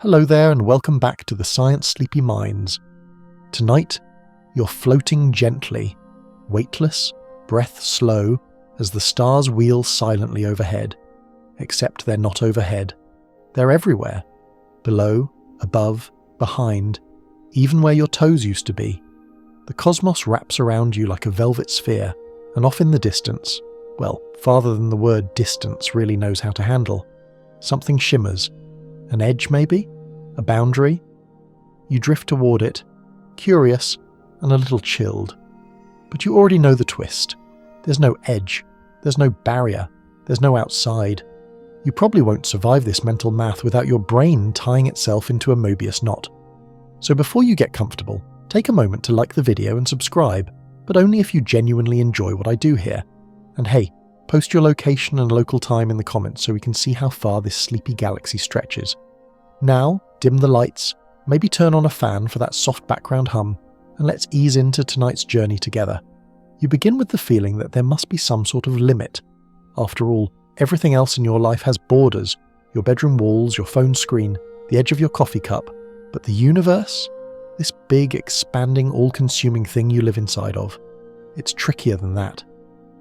Hello there and welcome back to the Science Sleepy Minds. Tonight, you're floating gently, weightless, breath slow, as the stars wheel silently overhead. Except they're not overhead. They're everywhere. Below, above, behind, even where your toes used to be. The cosmos wraps around you like a velvet sphere, and off in the distance, well, farther than the word distance really knows how to handle, something shimmers. An edge maybe? A boundary? You drift toward it, curious and a little chilled. But you already know the twist. There's no edge, there's no barrier, there's no outside. You probably won't survive this mental math without your brain tying itself into a Mobius knot. So before you get comfortable, take a moment to like the video and subscribe, but only if you genuinely enjoy what I do here. And hey, post your location and local time in the comments so we can see how far this sleepy galaxy stretches. Now, dim the lights, maybe turn on a fan for that soft background hum, and let's ease into tonight's journey together. You begin with the feeling that there must be some sort of limit. After all, everything else in your life has borders, your bedroom walls, your phone screen, the edge of your coffee cup. But the universe? This big, expanding, all-consuming thing you live inside of. It's trickier than that.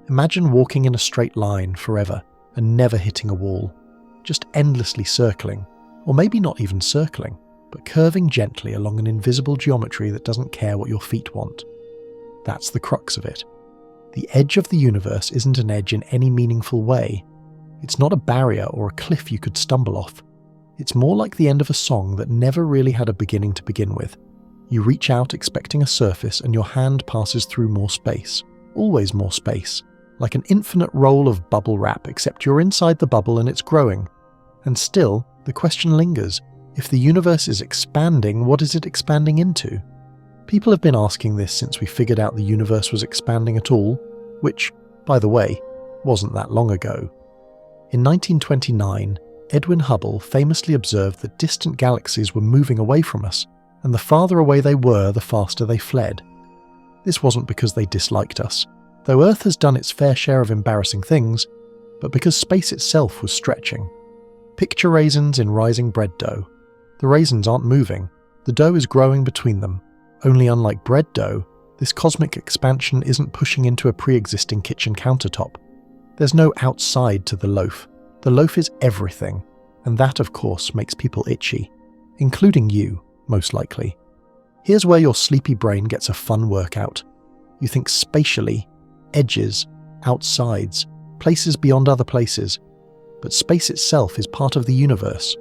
Imagine walking in a straight line forever and never hitting a wall. Just endlessly circling. Or maybe not even circling, but curving gently along an invisible geometry that doesn't care what your feet want. That's the crux of it. The edge of the universe isn't an edge in any meaningful way. It's not a barrier or a cliff you could stumble off. It's more like the end of a song that never really had a beginning to begin with. You reach out expecting a surface and your hand passes through more space. Always more space. Like an infinite roll of bubble wrap, except you're inside the bubble and it's growing. And still, the question lingers, if the universe is expanding, what is it expanding into? People have been asking this since we figured out the universe was expanding at all, which, by the way, wasn't that long ago. In 1929, Edwin Hubble famously observed that distant galaxies were moving away from us, and the farther away they were, the faster they fled. This wasn't because they disliked us, though Earth has done its fair share of embarrassing things, but because space itself was stretching. Picture raisins in rising bread dough. The raisins aren't moving, the dough is growing between them. Only unlike bread dough, this cosmic expansion isn't pushing into a pre-existing kitchen countertop. There's no outside to the loaf. The loaf is everything, and that of course makes people itchy. Including you, most likely. Here's where your sleepy brain gets a fun workout. You think spatially, edges, outsides, places beyond other places. But space itself is part of the universe.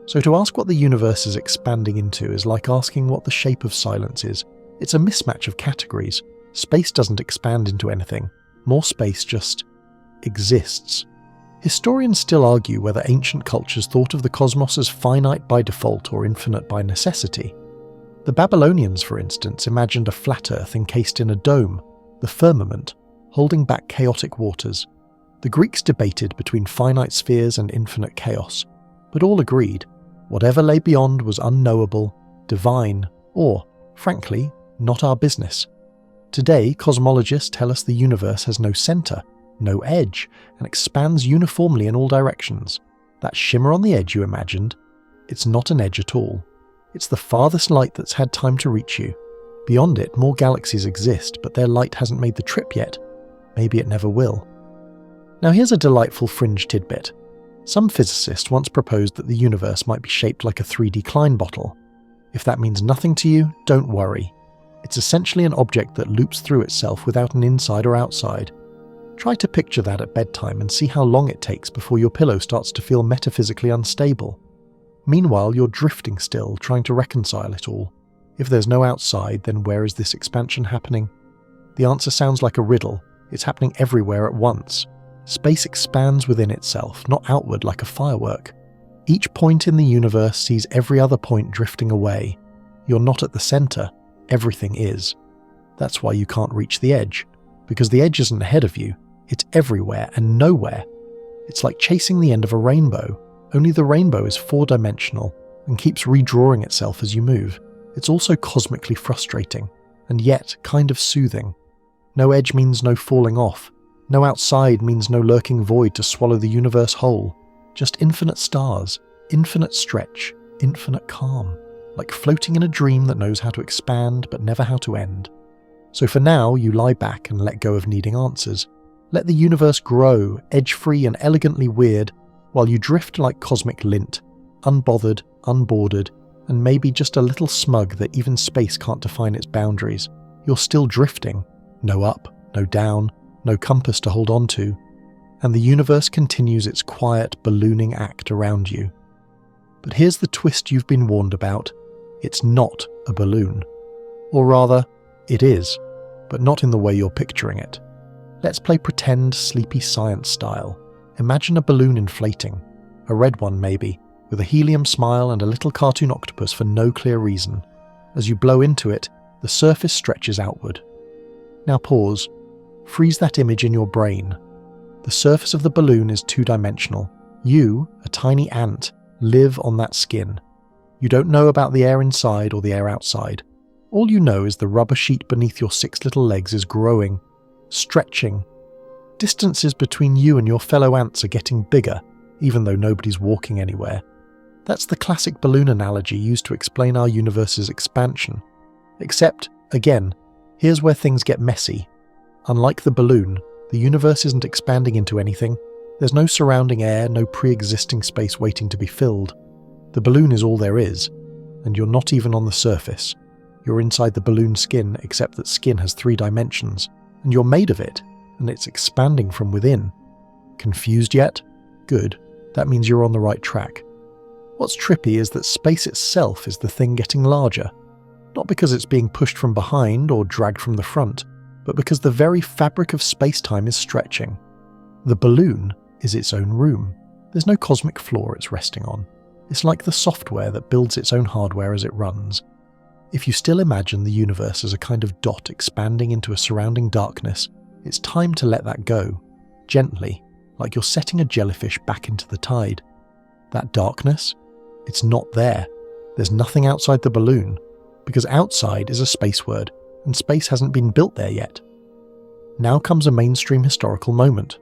So to ask what the universe is expanding into is like asking what the shape of silence is. It's a mismatch of categories. Space doesn't expand into anything. More space just exists. Historians still argue whether ancient cultures thought of the cosmos as finite by default or infinite by necessity. The Babylonians, for instance, imagined a flat Earth encased in a dome, the firmament, holding back chaotic waters. The Greeks debated between finite spheres and infinite chaos, but all agreed whatever lay beyond was unknowable, divine, or, frankly, not our business. Today, cosmologists tell us the universe has no center, no edge, and expands uniformly in all directions. That shimmer on the edge you imagined, it's not an edge at all. It's the farthest light that's had time to reach you. Beyond it, more galaxies exist, but their light hasn't made the trip yet. Maybe it never will. Now here's a delightful fringe tidbit. Some physicist once proposed that the universe might be shaped like a 3D Klein bottle. If that means nothing to you, don't worry. It's essentially an object that loops through itself without an inside or outside. Try to picture that at bedtime and see how long it takes before your pillow starts to feel metaphysically unstable. Meanwhile, you're drifting still, trying to reconcile it all. If there's no outside, then where is this expansion happening? The answer sounds like a riddle. It's happening everywhere at once. Space expands within itself, not outward like a firework. Each point in the universe sees every other point drifting away. You're not at the center, everything is. That's why you can't reach the edge, because the edge isn't ahead of you, it's everywhere and nowhere. It's like chasing the end of a rainbow, only the rainbow is four-dimensional and keeps redrawing itself as you move. It's also cosmically frustrating, and yet kind of soothing. No edge means no falling off. No outside means no lurking void to swallow the universe whole. Just infinite stars, infinite stretch, infinite calm, like floating in a dream that knows how to expand but never how to end. So for now, you lie back and let go of needing answers. Let the universe grow, edge-free and elegantly weird, while you drift like cosmic lint, unbothered, unbordered, and maybe just a little smug that even space can't define its boundaries. You're still drifting. No up, no down, no compass to hold on to. And the universe continues its quiet, ballooning act around you. But here's the twist you've been warned about. It's not a balloon. Or rather, it is, but not in the way you're picturing it. Let's play pretend sleepy science style. Imagine a balloon inflating. A red one maybe, with a helium smile and a little cartoon octopus for no clear reason. As you blow into it, the surface stretches outward. Now pause. Freeze that image in your brain. The surface of the balloon is two-dimensional. You, a tiny ant, live on that skin. You don't know about the air inside or the air outside. All you know is the rubber sheet beneath your 6 little legs is growing, stretching. Distances between you and your fellow ants are getting bigger, even though nobody's walking anywhere. That's the classic balloon analogy used to explain our universe's expansion. Except, again, here's where things get messy. Unlike the balloon, the universe isn't expanding into anything. There's no surrounding air, no pre-existing space waiting to be filled. The balloon is all there is, and you're not even on the surface. You're inside the balloon skin, except that skin has 3 dimensions, and you're made of it, and it's expanding from within. Confused yet? Good. That means you're on the right track. What's trippy is that space itself is the thing getting larger. Not because it's being pushed from behind or dragged from the front, but because the very fabric of space-time is stretching. The balloon is its own room. There's no cosmic floor it's resting on. It's like the software that builds its own hardware as it runs. If you still imagine the universe as a kind of dot expanding into a surrounding darkness, it's time to let that go, gently, like you're setting a jellyfish back into the tide. That darkness? It's not there. There's nothing outside the balloon, because outside is a space word, and space hasn't been built there yet. Now comes a mainstream historical moment.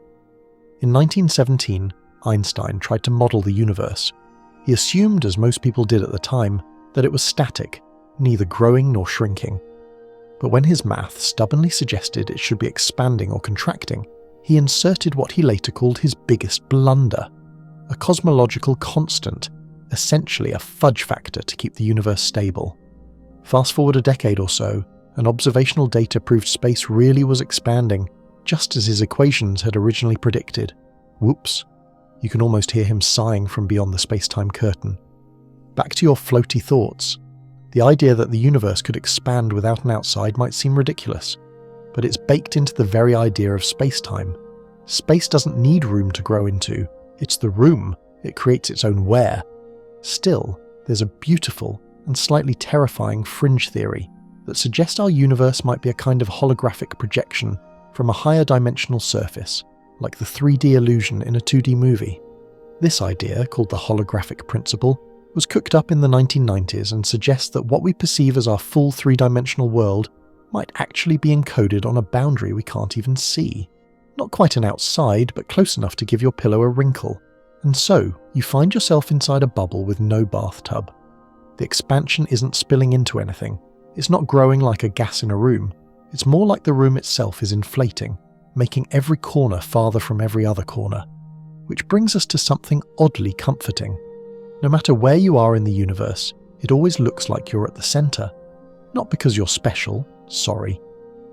In 1917, Einstein tried to model the universe. He assumed, as most people did at the time, that it was static, neither growing nor shrinking. But when his math stubbornly suggested it should be expanding or contracting, he inserted what he later called his biggest blunder, a cosmological constant, essentially a fudge factor to keep the universe stable. Fast forward a decade or so, and observational data proved space really was expanding, just as his equations had originally predicted. Whoops. You can almost hear him sighing from beyond the space-time curtain. Back to your floaty thoughts. The idea that the universe could expand without an outside might seem ridiculous, but it's baked into the very idea of space-time. Space doesn't need room to grow into. It's the room. It creates its own where. Still, there's a beautiful and slightly terrifying fringe theory that suggests our universe might be a kind of holographic projection from a higher dimensional surface, like the 3D illusion in a 2D movie. This idea, called the holographic principle, was cooked up in the 1990s and suggests that what we perceive as our full 3-dimensional world might actually be encoded on a boundary we can't even see. Not quite an outside, but close enough to give your pillow a wrinkle. And so, you find yourself inside a bubble with no bathtub. The expansion isn't spilling into anything. It's not growing like a gas in a room. It's more like the room itself is inflating, making every corner farther from every other corner. Which brings us to something oddly comforting. No matter where you are in the universe, it always looks like you're at the center. Not because you're special, sorry,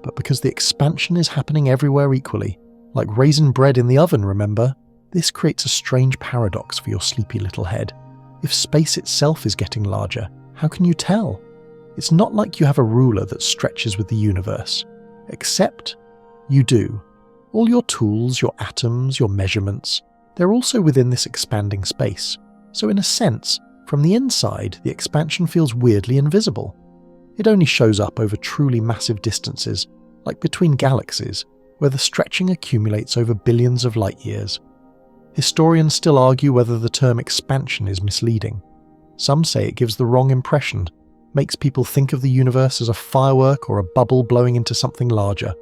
but because the expansion is happening everywhere equally. Like raisin bread in the oven, remember? This creates a strange paradox for your sleepy little head. If space itself is getting larger, how can you tell? It's not like you have a ruler that stretches with the universe. Except you do. All your tools, your atoms, your measurements, they're also within this expanding space. So in a sense, from the inside, the expansion feels weirdly invisible. It only shows up over truly massive distances, like between galaxies, where the stretching accumulates over billions of light years. Historians still argue whether the term expansion is misleading. Some say it gives the wrong impression, makes people think of the universe as a firework or a bubble blowing into something larger.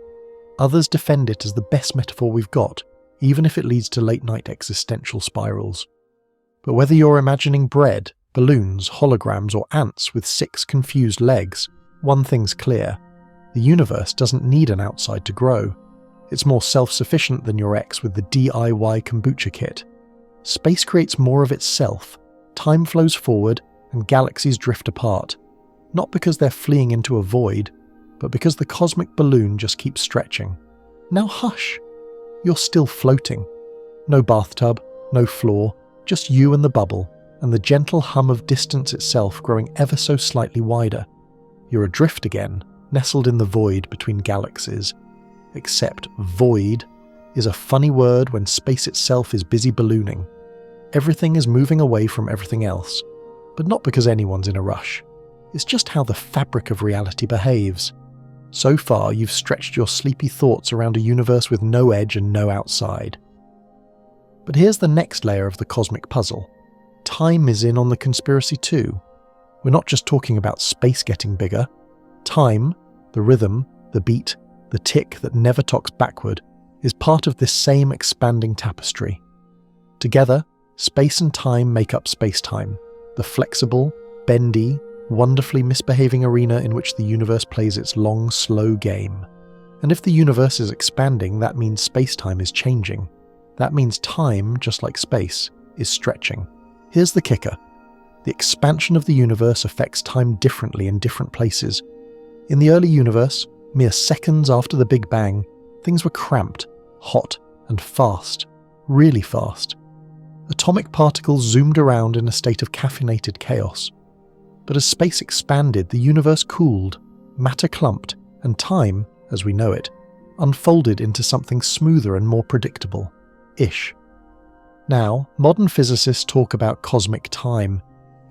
Others defend it as the best metaphor we've got, even if it leads to late-night existential spirals. But whether you're imagining bread, balloons, holograms, or ants with 6 confused legs, one thing's clear. The universe doesn't need an outside to grow. It's more self-sufficient than your ex with the DIY kombucha kit. Space creates more of itself, time flows forward, and galaxies drift apart. Not because they're fleeing into a void, but because the cosmic balloon just keeps stretching. Now hush! You're still floating. No bathtub, no floor, just you and the bubble, and the gentle hum of distance itself growing ever so slightly wider. You're adrift again, nestled in the void between galaxies. Except void is a funny word when space itself is busy ballooning. Everything is moving away from everything else, but not because anyone's in a rush. It's just how the fabric of reality behaves. So far, you've stretched your sleepy thoughts around a universe with no edge and no outside. But here's the next layer of the cosmic puzzle. Time is in on the conspiracy too. We're not just talking about space getting bigger. Time, the rhythm, the beat, the tick that never talks backward, is part of this same expanding tapestry. Together, space and time make up spacetime, the flexible, bendy, wonderfully misbehaving arena in which the universe plays its long, slow game. And if the universe is expanding, that means spacetime is changing. That means time, just like space, is stretching. Here's the kicker. The expansion of the universe affects time differently in different places. In the early universe, mere seconds after the Big Bang, things were cramped, hot, and fast. Really fast. Atomic particles zoomed around in a state of caffeinated chaos. But as space expanded, the universe cooled, matter clumped, and time, as we know it, unfolded into something smoother and more predictable. Ish. Now, modern physicists talk about cosmic time.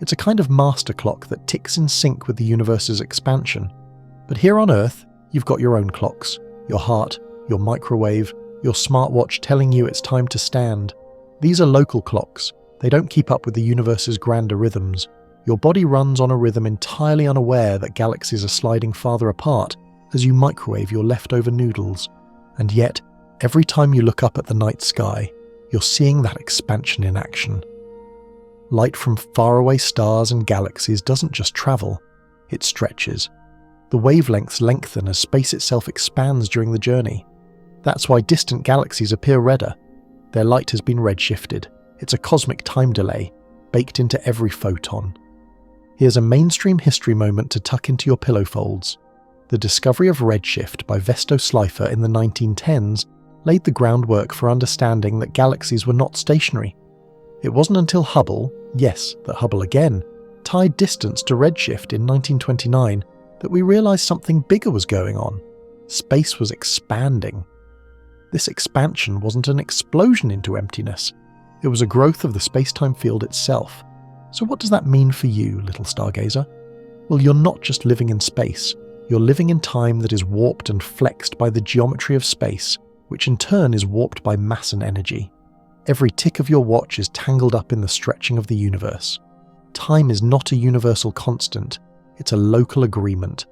It's a kind of master clock that ticks in sync with the universe's expansion. But here on Earth, you've got your own clocks. Your heart, your microwave, your smartwatch telling you it's time to stand. These are local clocks. They don't keep up with the universe's grander rhythms. Your body runs on a rhythm entirely unaware that galaxies are sliding farther apart as you microwave your leftover noodles. And yet, every time you look up at the night sky, you're seeing that expansion in action. Light from faraway stars and galaxies doesn't just travel, it stretches. The wavelengths lengthen as space itself expands during the journey. That's why distant galaxies appear redder. Their light has been redshifted. It's a cosmic time delay, baked into every photon. Here's a mainstream history moment to tuck into your pillow folds. The discovery of redshift by Vesto Slipher in the 1910s laid the groundwork for understanding that galaxies were not stationary. It wasn't until Hubble, yes, that Hubble again, tied distance to redshift in 1929 that we realized something bigger was going on. Space was expanding. This expansion wasn't an explosion into emptiness. It was a growth of the space-time field itself. So what does that mean for you, little stargazer? Well, you're not just living in space. You're living in time that is warped and flexed by the geometry of space, which in turn is warped by mass and energy. Every tick of your watch is tangled up in the stretching of the universe. Time is not a universal constant, it's a local agreement.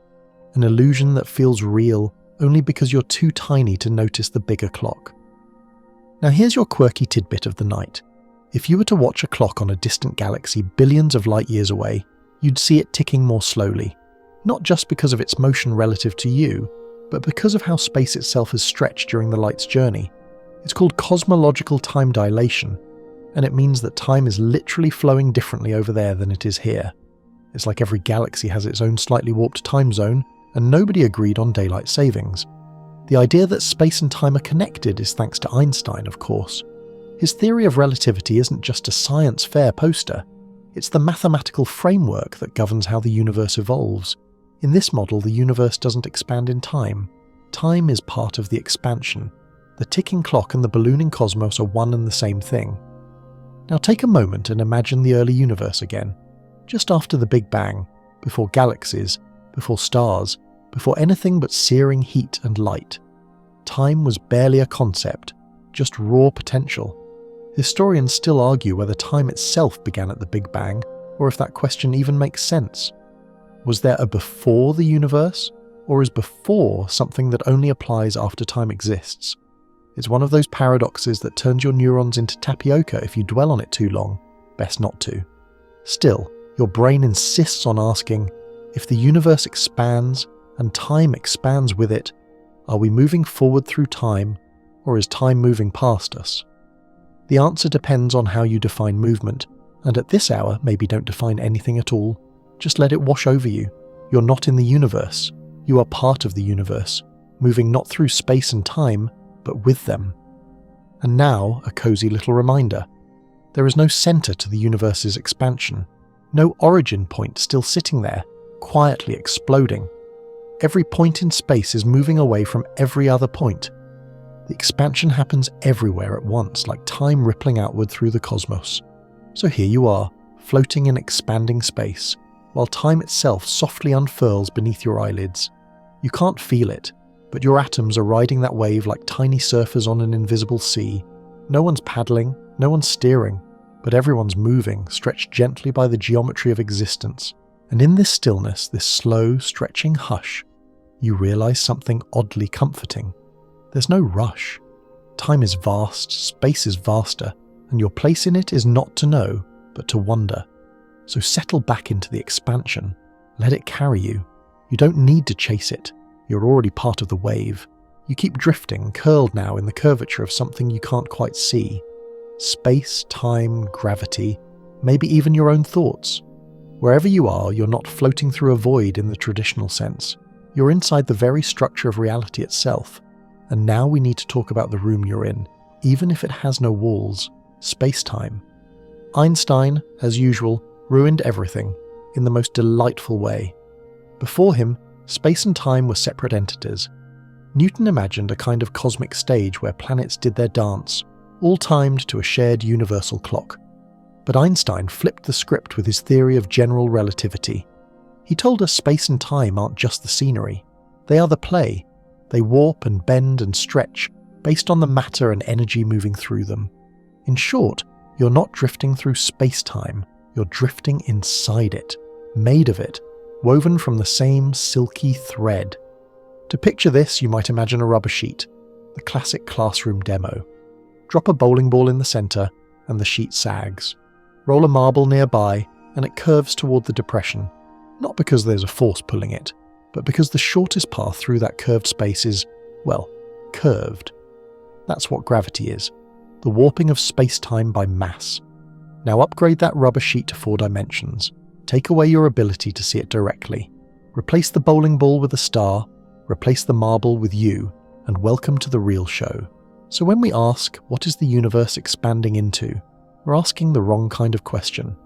An illusion that feels real only because you're too tiny to notice the bigger clock. Now here's your quirky tidbit of the night. If you were to watch a clock on a distant galaxy billions of light years away, you'd see it ticking more slowly. Not just because of its motion relative to you, but because of how space itself has stretched during the light's journey. It's called cosmological time dilation, and it means that time is literally flowing differently over there than it is here. It's like every galaxy has its own slightly warped time zone, and nobody agreed on daylight savings. The idea that space and time are connected is thanks to Einstein, of course. His theory of relativity isn't just a science fair poster, it's the mathematical framework that governs how the universe evolves. In this model, the universe doesn't expand in time. Time is part of the expansion. The ticking clock and the ballooning cosmos are one and the same thing. Now take a moment and imagine the early universe again. Just after the Big Bang, before galaxies, before stars, before anything but searing heat and light. Time was barely a concept, just raw potential. Historians still argue whether time itself began at the Big Bang, or if that question even makes sense. Was there a before the universe, or is before something that only applies after time exists? It's one of those paradoxes that turns your neurons into tapioca if you dwell on it too long. Best not to. Still, Your brain insists on asking, if the universe expands and time expands with it, are we moving forward through time, or is time moving past us? The answer depends on how you define movement, and at this hour maybe don't define anything at all. Just let it wash over you. You're not in the universe. You are part of the universe, moving not through space and time, but with them. And now, a cozy little reminder. There is no center to the universe's expansion, no origin point still sitting there, quietly exploding. Every point in space is moving away from every other point. The expansion happens everywhere at once, like time rippling outward through the cosmos. So here you are, floating in expanding space, while time itself softly unfurls beneath your eyelids. You can't feel it, but your atoms are riding that wave like tiny surfers on an invisible sea. No one's paddling, no one's steering, but everyone's moving, stretched gently by the geometry of existence. And in this stillness, this slow, stretching hush, you realize something oddly comforting. There's no rush. Time is vast, space is vaster, and your place in it is not to know, but to wonder. So settle back into the expansion. Let it carry you. You don't need to chase it. You're already part of the wave. You keep drifting, curled now in the curvature of something you can't quite see. Space, time, gravity, maybe even your own thoughts. Wherever you are, you're not floating through a void in the traditional sense. You're inside the very structure of reality itself. And now we need to talk about the room you're in, even if it has no walls. Spacetime. Einstein, as usual, ruined everything in the most delightful way. Before him, space and time were separate entities. Newton imagined a kind of cosmic stage where planets did their dance, all timed to a shared universal clock. But Einstein flipped the script with his theory of general relativity. He told us space and time aren't just the scenery. They are the play. They warp and bend and stretch based on the matter and energy moving through them. In short, you're not drifting through space-time, you're drifting inside it, made of it, woven from the same silky thread. To picture this, you might imagine a rubber sheet, the classic classroom demo. Drop a bowling ball in the center, and the sheet sags. Roll a marble nearby, and it curves toward the depression, not because there's a force pulling it, but because the shortest path through that curved space is, well, curved. That's what gravity is, the warping of space-time by mass. Now upgrade that rubber sheet to 4 dimensions. Take away your ability to see it directly. Replace the bowling ball with a star, replace the marble with you, and welcome to the real show. So when we ask, what is the universe expanding into, we're asking the wrong kind of question.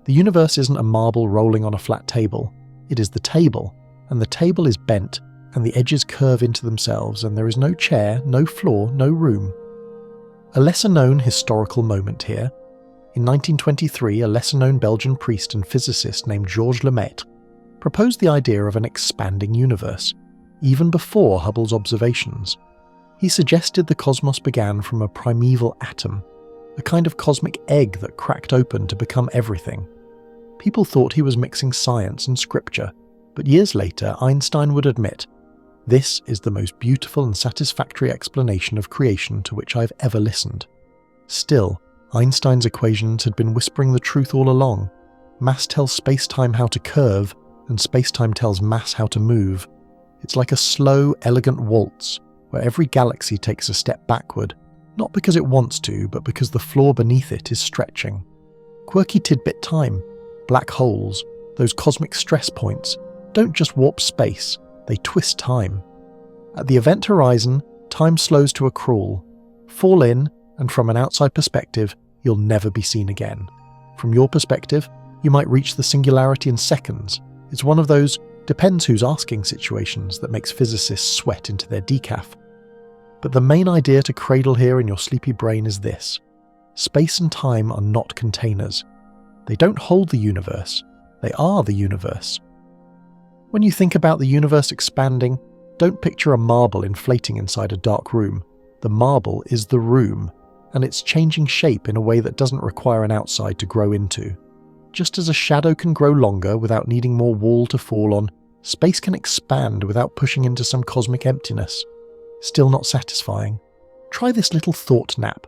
The universe isn't a marble rolling on a flat table. It is the table, and the table is bent, and the edges curve into themselves, and there is no chair, no floor, no room. A lesser-known historical moment here. In 1923, a lesser-known Belgian priest and physicist named Georges Lemaitre proposed the idea of an expanding universe, even before Hubble's observations. He suggested the cosmos began from a primeval atom, a kind of cosmic egg that cracked open to become everything. People thought he was mixing science and scripture, but years later Einstein would admit, "This is the most beautiful and satisfactory explanation of creation to which I've ever listened." Still, Einstein's equations had been whispering the truth all along. Mass tells space-time how to curve, and space-time tells mass how to move. It's like a slow, elegant waltz, where every galaxy takes a step backward, not because it wants to, but because the floor beneath it is stretching. Quirky tidbit time, black holes, those cosmic stress points, don't just warp space, they twist time. At the event horizon, time slows to a crawl. Fall in, and from an outside perspective, you'll never be seen again. From your perspective, you might reach the singularity in seconds. It's one of those depends who's asking situations that makes physicists sweat into their decaf. But the main idea to cradle here in your sleepy brain is this. Space and time are not containers. They don't hold the universe. They are the universe. When you think about the universe expanding, don't picture a marble inflating inside a dark room. The marble is the room, and it's changing shape in a way that doesn't require an outside to grow into. Just as a shadow can grow longer without needing more wall to fall on, space can expand without pushing into some cosmic emptiness. Still not satisfying? Try this little thought nap.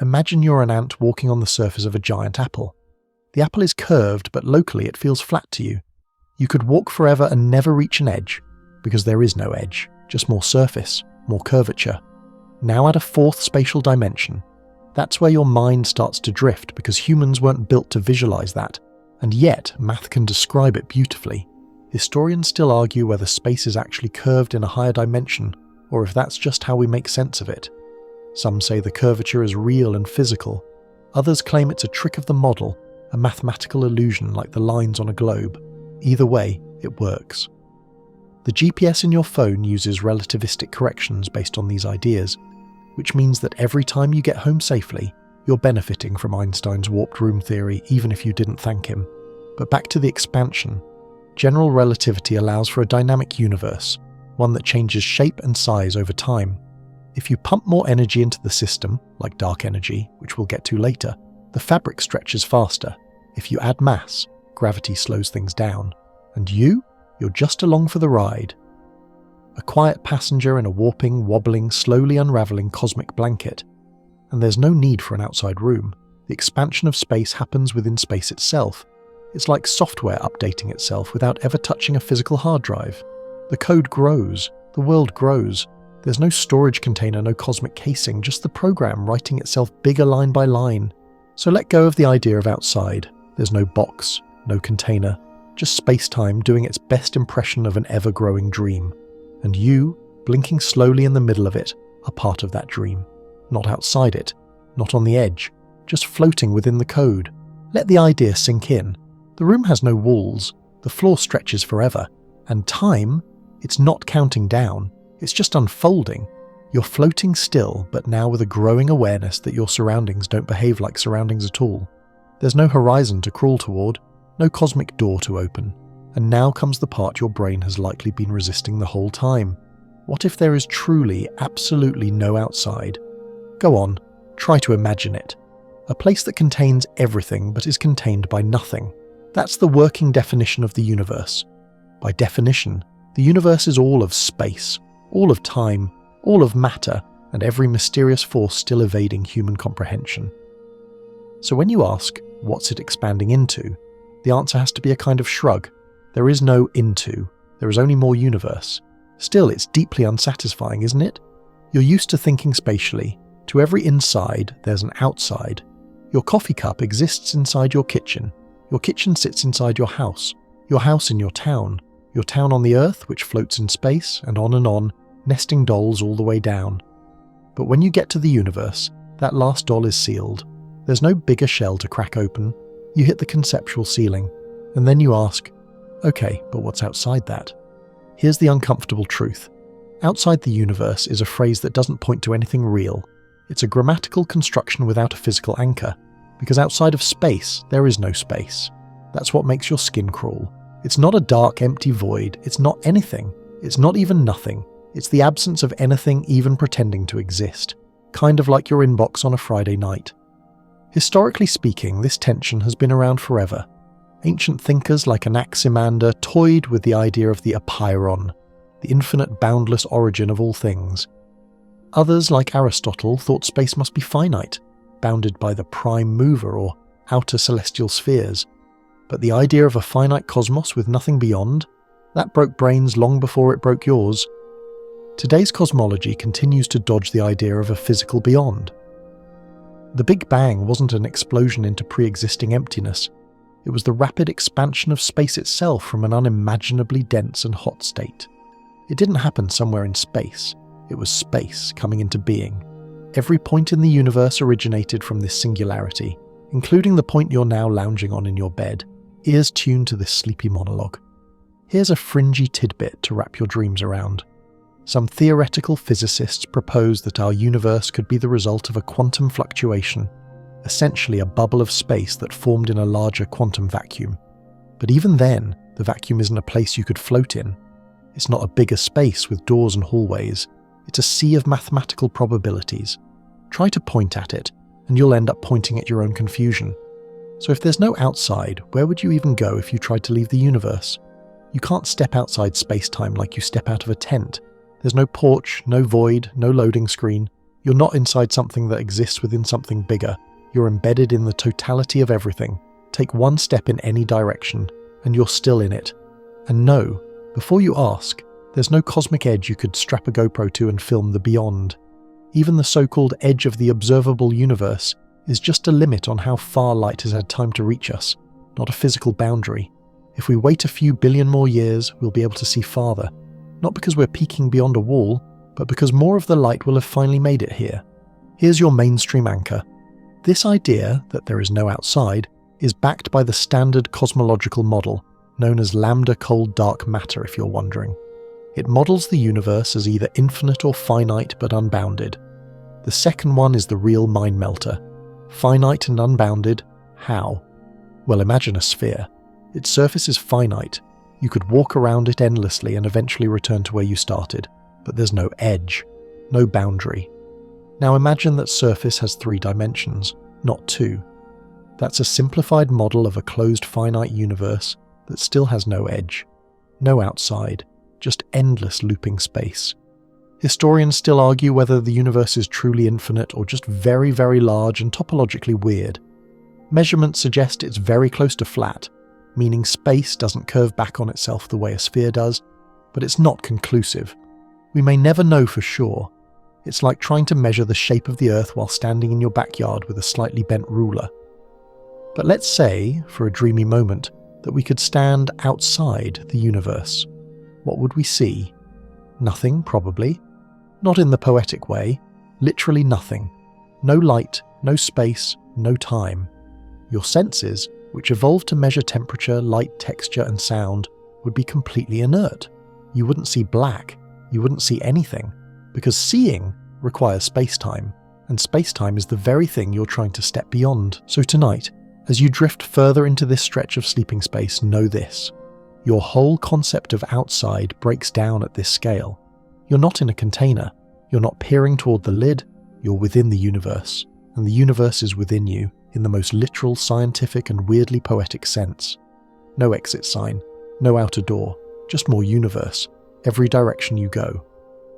Imagine you're an ant walking on the surface of a giant apple. The apple is curved, but locally it feels flat to you. You could walk forever and never reach an edge, because there is no edge, just more surface, more curvature. Now add a fourth spatial dimension. That's where your mind starts to drift, because humans weren't built to visualize that, and yet math can describe it beautifully. Historians still argue whether space is actually curved in a higher dimension, or if that's just how we make sense of it. Some say the curvature is real and physical. Others claim it's a trick of the model, a mathematical illusion like the lines on a globe. Either way, it works. The GPS in your phone uses relativistic corrections based on these ideas, which means that every time you get home safely, you're benefiting from Einstein's warped room theory even if you didn't thank him. But back to the expansion. General relativity allows for a dynamic universe, one that changes shape and size over time. If you pump more energy into the system, like dark energy, which we'll get to later, the fabric stretches faster. If you add mass, gravity slows things down. And you're just along for the ride. A quiet passenger in a warping, wobbling, slowly unravelling cosmic blanket. And there's no need for an outside room. The expansion of space happens within space itself. It's like software updating itself without ever touching a physical hard drive. The code grows, the world grows. There's no storage container, no cosmic casing, just the program writing itself bigger line by line. So let go of the idea of outside. There's no box, no container, just space-time doing its best impression of an ever-growing dream. And you, blinking slowly in the middle of it, are part of that dream. Not outside it, not on the edge, just floating within the code. Let the idea sink in. The room has no walls, the floor stretches forever, and time, it's not counting down, it's just unfolding. You're floating still, but now with a growing awareness that your surroundings don't behave like surroundings at all. There's no horizon to crawl toward, no cosmic door to open, and now comes the part your brain has likely been resisting the whole time. What if there is truly, absolutely no outside? Go on, try to imagine it. A place that contains everything but is contained by nothing. That's the working definition of the universe. By definition, the universe is all of space, all of time, all of matter, and every mysterious force still evading human comprehension. So when you ask, what's it expanding into? The answer has to be a kind of shrug. There is no into, there is only more universe. Still, it's deeply unsatisfying, isn't it? You're used to thinking spatially. To every inside, there's an outside. Your coffee cup exists inside your kitchen sits inside your house in your town on the Earth which floats in space, and on, nesting dolls all the way down. But when you get to the universe, that last doll is sealed. There's no bigger shell to crack open. You hit the conceptual ceiling, and then you ask, okay, but what's outside that? Here's the uncomfortable truth. Outside the universe is a phrase that doesn't point to anything real. It's a grammatical construction without a physical anchor, because outside of space, there is no space. That's what makes your skin crawl. It's not a dark, empty void. It's not anything. It's not even nothing. It's the absence of anything even pretending to exist. Kind of like your inbox on a Friday night. Historically speaking, this tension has been around forever. Ancient thinkers like Anaximander toyed with the idea of the apeiron, the infinite boundless origin of all things. Others, like Aristotle, thought space must be finite, bounded by the prime mover or outer celestial spheres. But the idea of a finite cosmos with nothing beyond, that broke brains long before it broke yours. Today's cosmology continues to dodge the idea of a physical beyond. The Big Bang wasn't an explosion into pre-existing emptiness. It was the rapid expansion of space itself from an unimaginably dense and hot state. It didn't happen somewhere in space. It was space coming into being. Every point in the universe originated from this singularity, including the point you're now lounging on in your bed, ears tuned to this sleepy monologue. Here's a fringy tidbit to wrap your dreams around. Some theoretical physicists propose that our universe could be the result of a quantum fluctuation, essentially a bubble of space that formed in a larger quantum vacuum. But even then, the vacuum isn't a place you could float in. It's not a bigger space with doors and hallways. It's a sea of mathematical probabilities. Try to point at it, and you'll end up pointing at your own confusion. So if there's no outside, where would you even go if you tried to leave the universe? You can't step outside space-time like you step out of a tent. There's no porch, no void, no loading screen. You're not inside something that exists within something bigger. You're embedded in the totality of everything, Take one step in any direction, and you're still in it. And no, before you ask, there's no cosmic edge you could strap a GoPro to and film the beyond. Even the so-called edge of the observable universe is just a limit on how far light has had time to reach us, not a physical boundary. If we wait a few billion more years, we'll be able to see farther. Not because we're peeking beyond a wall, but because more of the light will have finally made it here. Here's your mainstream anchor. This idea that there is no outside is backed by the standard cosmological model, known as lambda cold dark matter if you're wondering. It models the universe as either infinite or finite but unbounded. The second one is the real mind melter. Finite and unbounded, how? Well, imagine a sphere. Its surface is finite. You could walk around it endlessly and eventually return to where you started, but there's no edge, no boundary. Now imagine that surface has 3 dimensions, not 2. That's a simplified model of a closed finite universe that still has no edge, no outside, just endless looping space. Historians still argue whether the universe is truly infinite or just very, very large and topologically weird. Measurements suggest it's very close to flat, meaning space doesn't curve back on itself the way a sphere does, but it's not conclusive. We may never know for sure. It's like trying to measure the shape of the Earth while standing in your backyard with a slightly bent ruler. But let's say, for a dreamy moment, that we could stand outside the universe. What would we see? Nothing, probably. Not in the poetic way. Literally nothing. No light, no space, no time. Your senses, which evolved to measure temperature, light, texture, and sound, would be completely inert. You wouldn't see black. You wouldn't see anything. Because seeing requires spacetime, and spacetime is the very thing you're trying to step beyond. So tonight, as you drift further into this stretch of sleeping space, know this. Your whole concept of outside breaks down at this scale. You're not in a container. You're not peering toward the lid. You're within the universe, and the universe is within you in the most literal, scientific, and weirdly poetic sense. No exit sign, no outer door, just more universe, every direction you go.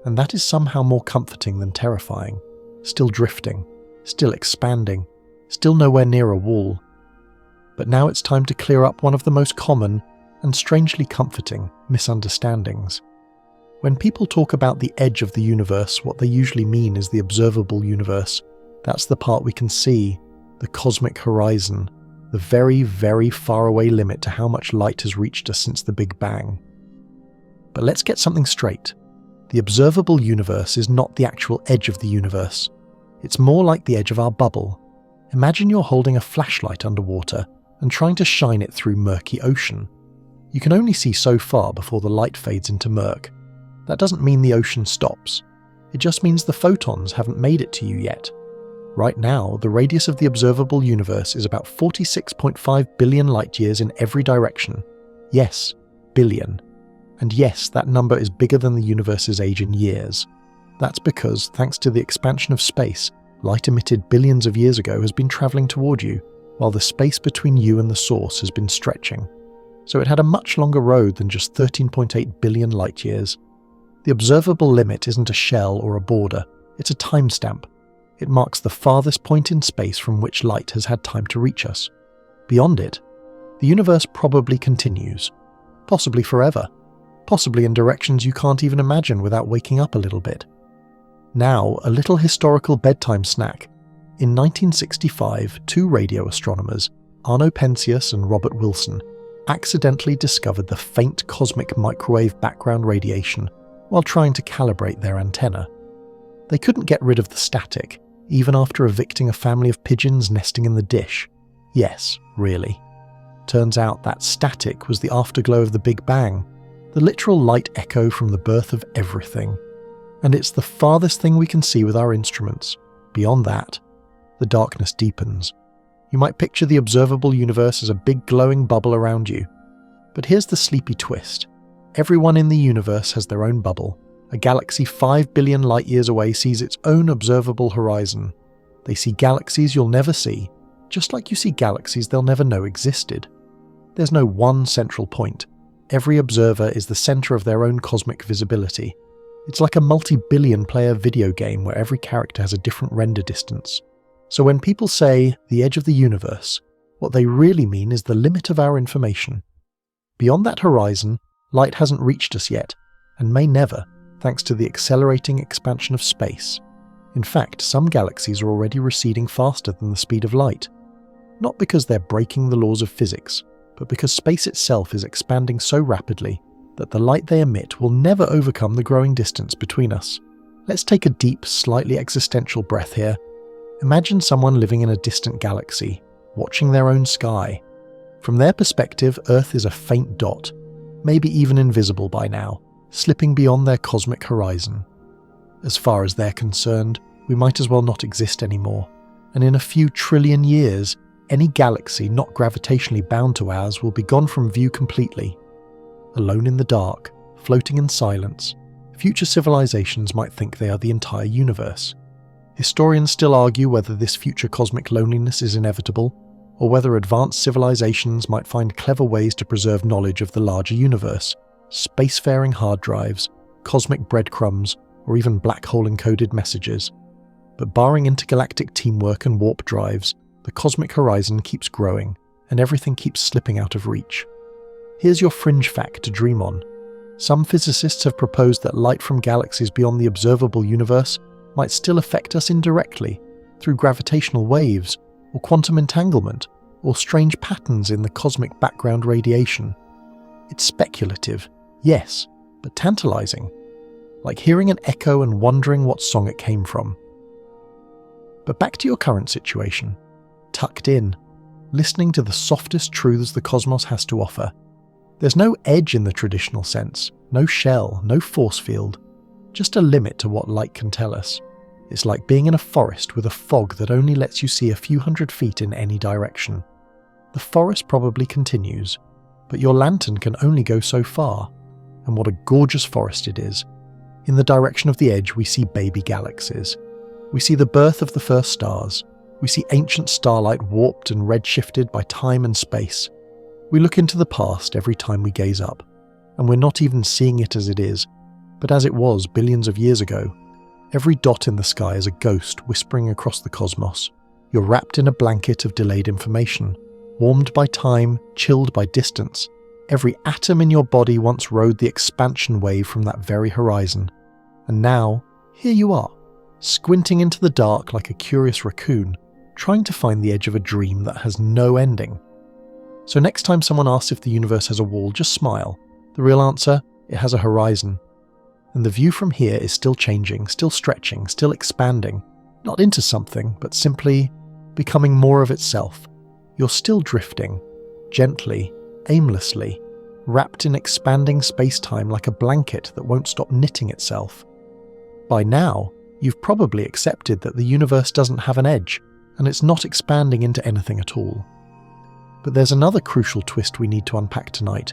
And that is somehow more comforting than terrifying. Still drifting, still expanding, still nowhere near a wall. But now it's time to clear up one of the most common and strangely comforting misunderstandings. When people talk about the edge of the universe, what they usually mean is the observable universe. That's the part we can see, the cosmic horizon, the very, very far away limit to how much light has reached us since the Big Bang. But let's get something straight. The observable universe is not the actual edge of the universe. It's more like the edge of our bubble. Imagine you're holding a flashlight underwater and trying to shine it through murky ocean. You can only see so far before the light fades into murk. That doesn't mean the ocean stops. It just means the photons haven't made it to you yet. Right now, the radius of the observable universe is about 46.5 billion light-years in every direction. Yes, billion. And yes, that number is bigger than the universe's age in years. That's because, thanks to the expansion of space, light emitted billions of years ago has been travelling toward you, while the space between you and the source has been stretching. So it had a much longer road than just 13.8 billion light-years. The observable limit isn't a shell or a border, it's a timestamp. It marks the farthest point in space from which light has had time to reach us. Beyond it, the universe probably continues, possibly forever, possibly in directions you can't even imagine without waking up a little bit. Now, a little historical bedtime snack. In 1965, 2 radio astronomers, Arno Penzias and Robert Wilson, accidentally discovered the faint cosmic microwave background radiation while trying to calibrate their antenna. They couldn't get rid of the static, even after evicting a family of pigeons nesting in the dish. Yes, really. Turns out that static was the afterglow of the Big Bang, the literal light echo from the birth of everything. And it's the farthest thing we can see with our instruments. Beyond that, the darkness deepens. You might picture the observable universe as a big glowing bubble around you. But here's the sleepy twist. Everyone in the universe has their own bubble. A galaxy 5 billion light-years away sees its own observable horizon. They see galaxies you'll never see, just like you see galaxies they'll never know existed. There's no one central point. Every observer is the center of their own cosmic visibility. It's like a multi-billion player video game where every character has a different render distance. So when people say the edge of the universe, What they really mean is the limit of our information. Beyond that horizon, light hasn't reached us yet, and may never, thanks to the accelerating expansion of space. In fact, some galaxies are already receding faster than the speed of light. Not because they're breaking the laws of physics, but because space itself is expanding so rapidly that the light they emit will never overcome the growing distance between us. Let's take a deep, slightly existential breath here. Imagine someone living in a distant galaxy, watching their own sky. From their perspective, Earth is a faint dot, maybe even invisible by now, slipping beyond their cosmic horizon. As far as they're concerned, we might as well not exist anymore, and in a few trillion years, any galaxy not gravitationally bound to ours will be gone from view completely. Alone in the dark, floating in silence, future civilizations might think they are the entire universe. Historians still argue whether this future cosmic loneliness is inevitable, or whether advanced civilizations might find clever ways to preserve knowledge of the larger universe, spacefaring hard drives, cosmic breadcrumbs, or even black hole-encoded messages. But barring intergalactic teamwork and warp drives, the cosmic horizon keeps growing, and everything keeps slipping out of reach. Here's your fringe fact to dream on. Some physicists have proposed that light from galaxies beyond the observable universe might still affect us indirectly, through gravitational waves, or quantum entanglement, or strange patterns in the cosmic background radiation. It's speculative, yes, but tantalizing. Like hearing an echo and wondering what song it came from. But back to your current situation. Tucked in, listening to the softest truths the cosmos has to offer. There's no edge in the traditional sense, no shell, no force field, just a limit to what light can tell us. It's like being in a forest with a fog that only lets you see a few hundred feet in any direction. The forest probably continues, but your lantern can only go so far. And what a gorgeous forest it is. In the direction of the edge, we see baby galaxies. We see the birth of the first stars. We see ancient starlight warped and redshifted by time and space. We look into the past every time we gaze up, and we're not even seeing it as it is, but as it was billions of years ago. Every dot in the sky is a ghost whispering across the cosmos. You're wrapped in a blanket of delayed information, warmed by time, chilled by distance. Every atom in your body once rode the expansion wave from that very horizon. And now, here you are, squinting into the dark like a curious raccoon, trying to find the edge of a dream that has no ending. So next time someone asks if the universe has a wall, just smile. The real answer, it has a horizon. And the view from here is still changing, still stretching, still expanding, not into something, but simply becoming more of itself. You're still drifting, gently, aimlessly, wrapped in expanding space-time like a blanket that won't stop knitting itself. By now, you've probably accepted that the universe doesn't have an edge, and it's not expanding into anything at all. But there's another crucial twist we need to unpack tonight,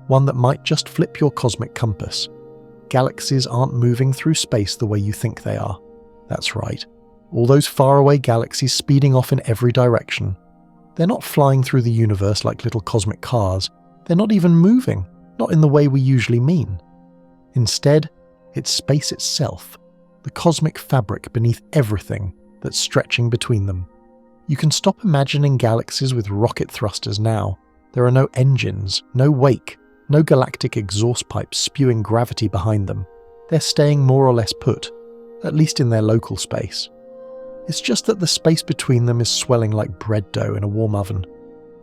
one that might just flip your cosmic compass. Galaxies aren't moving through space the way you think they are. That's right. All those faraway galaxies speeding off in every direction. They're not flying through the universe like little cosmic cars. They're not even moving, not in the way we usually mean. Instead, it's space itself, the cosmic fabric beneath everything that's stretching between them. You can stop imagining galaxies with rocket thrusters now. There are no engines, no wake, no galactic exhaust pipes spewing gravity behind them. They're staying more or less put, at least in their local space. It's just that the space between them is swelling like bread dough in a warm oven.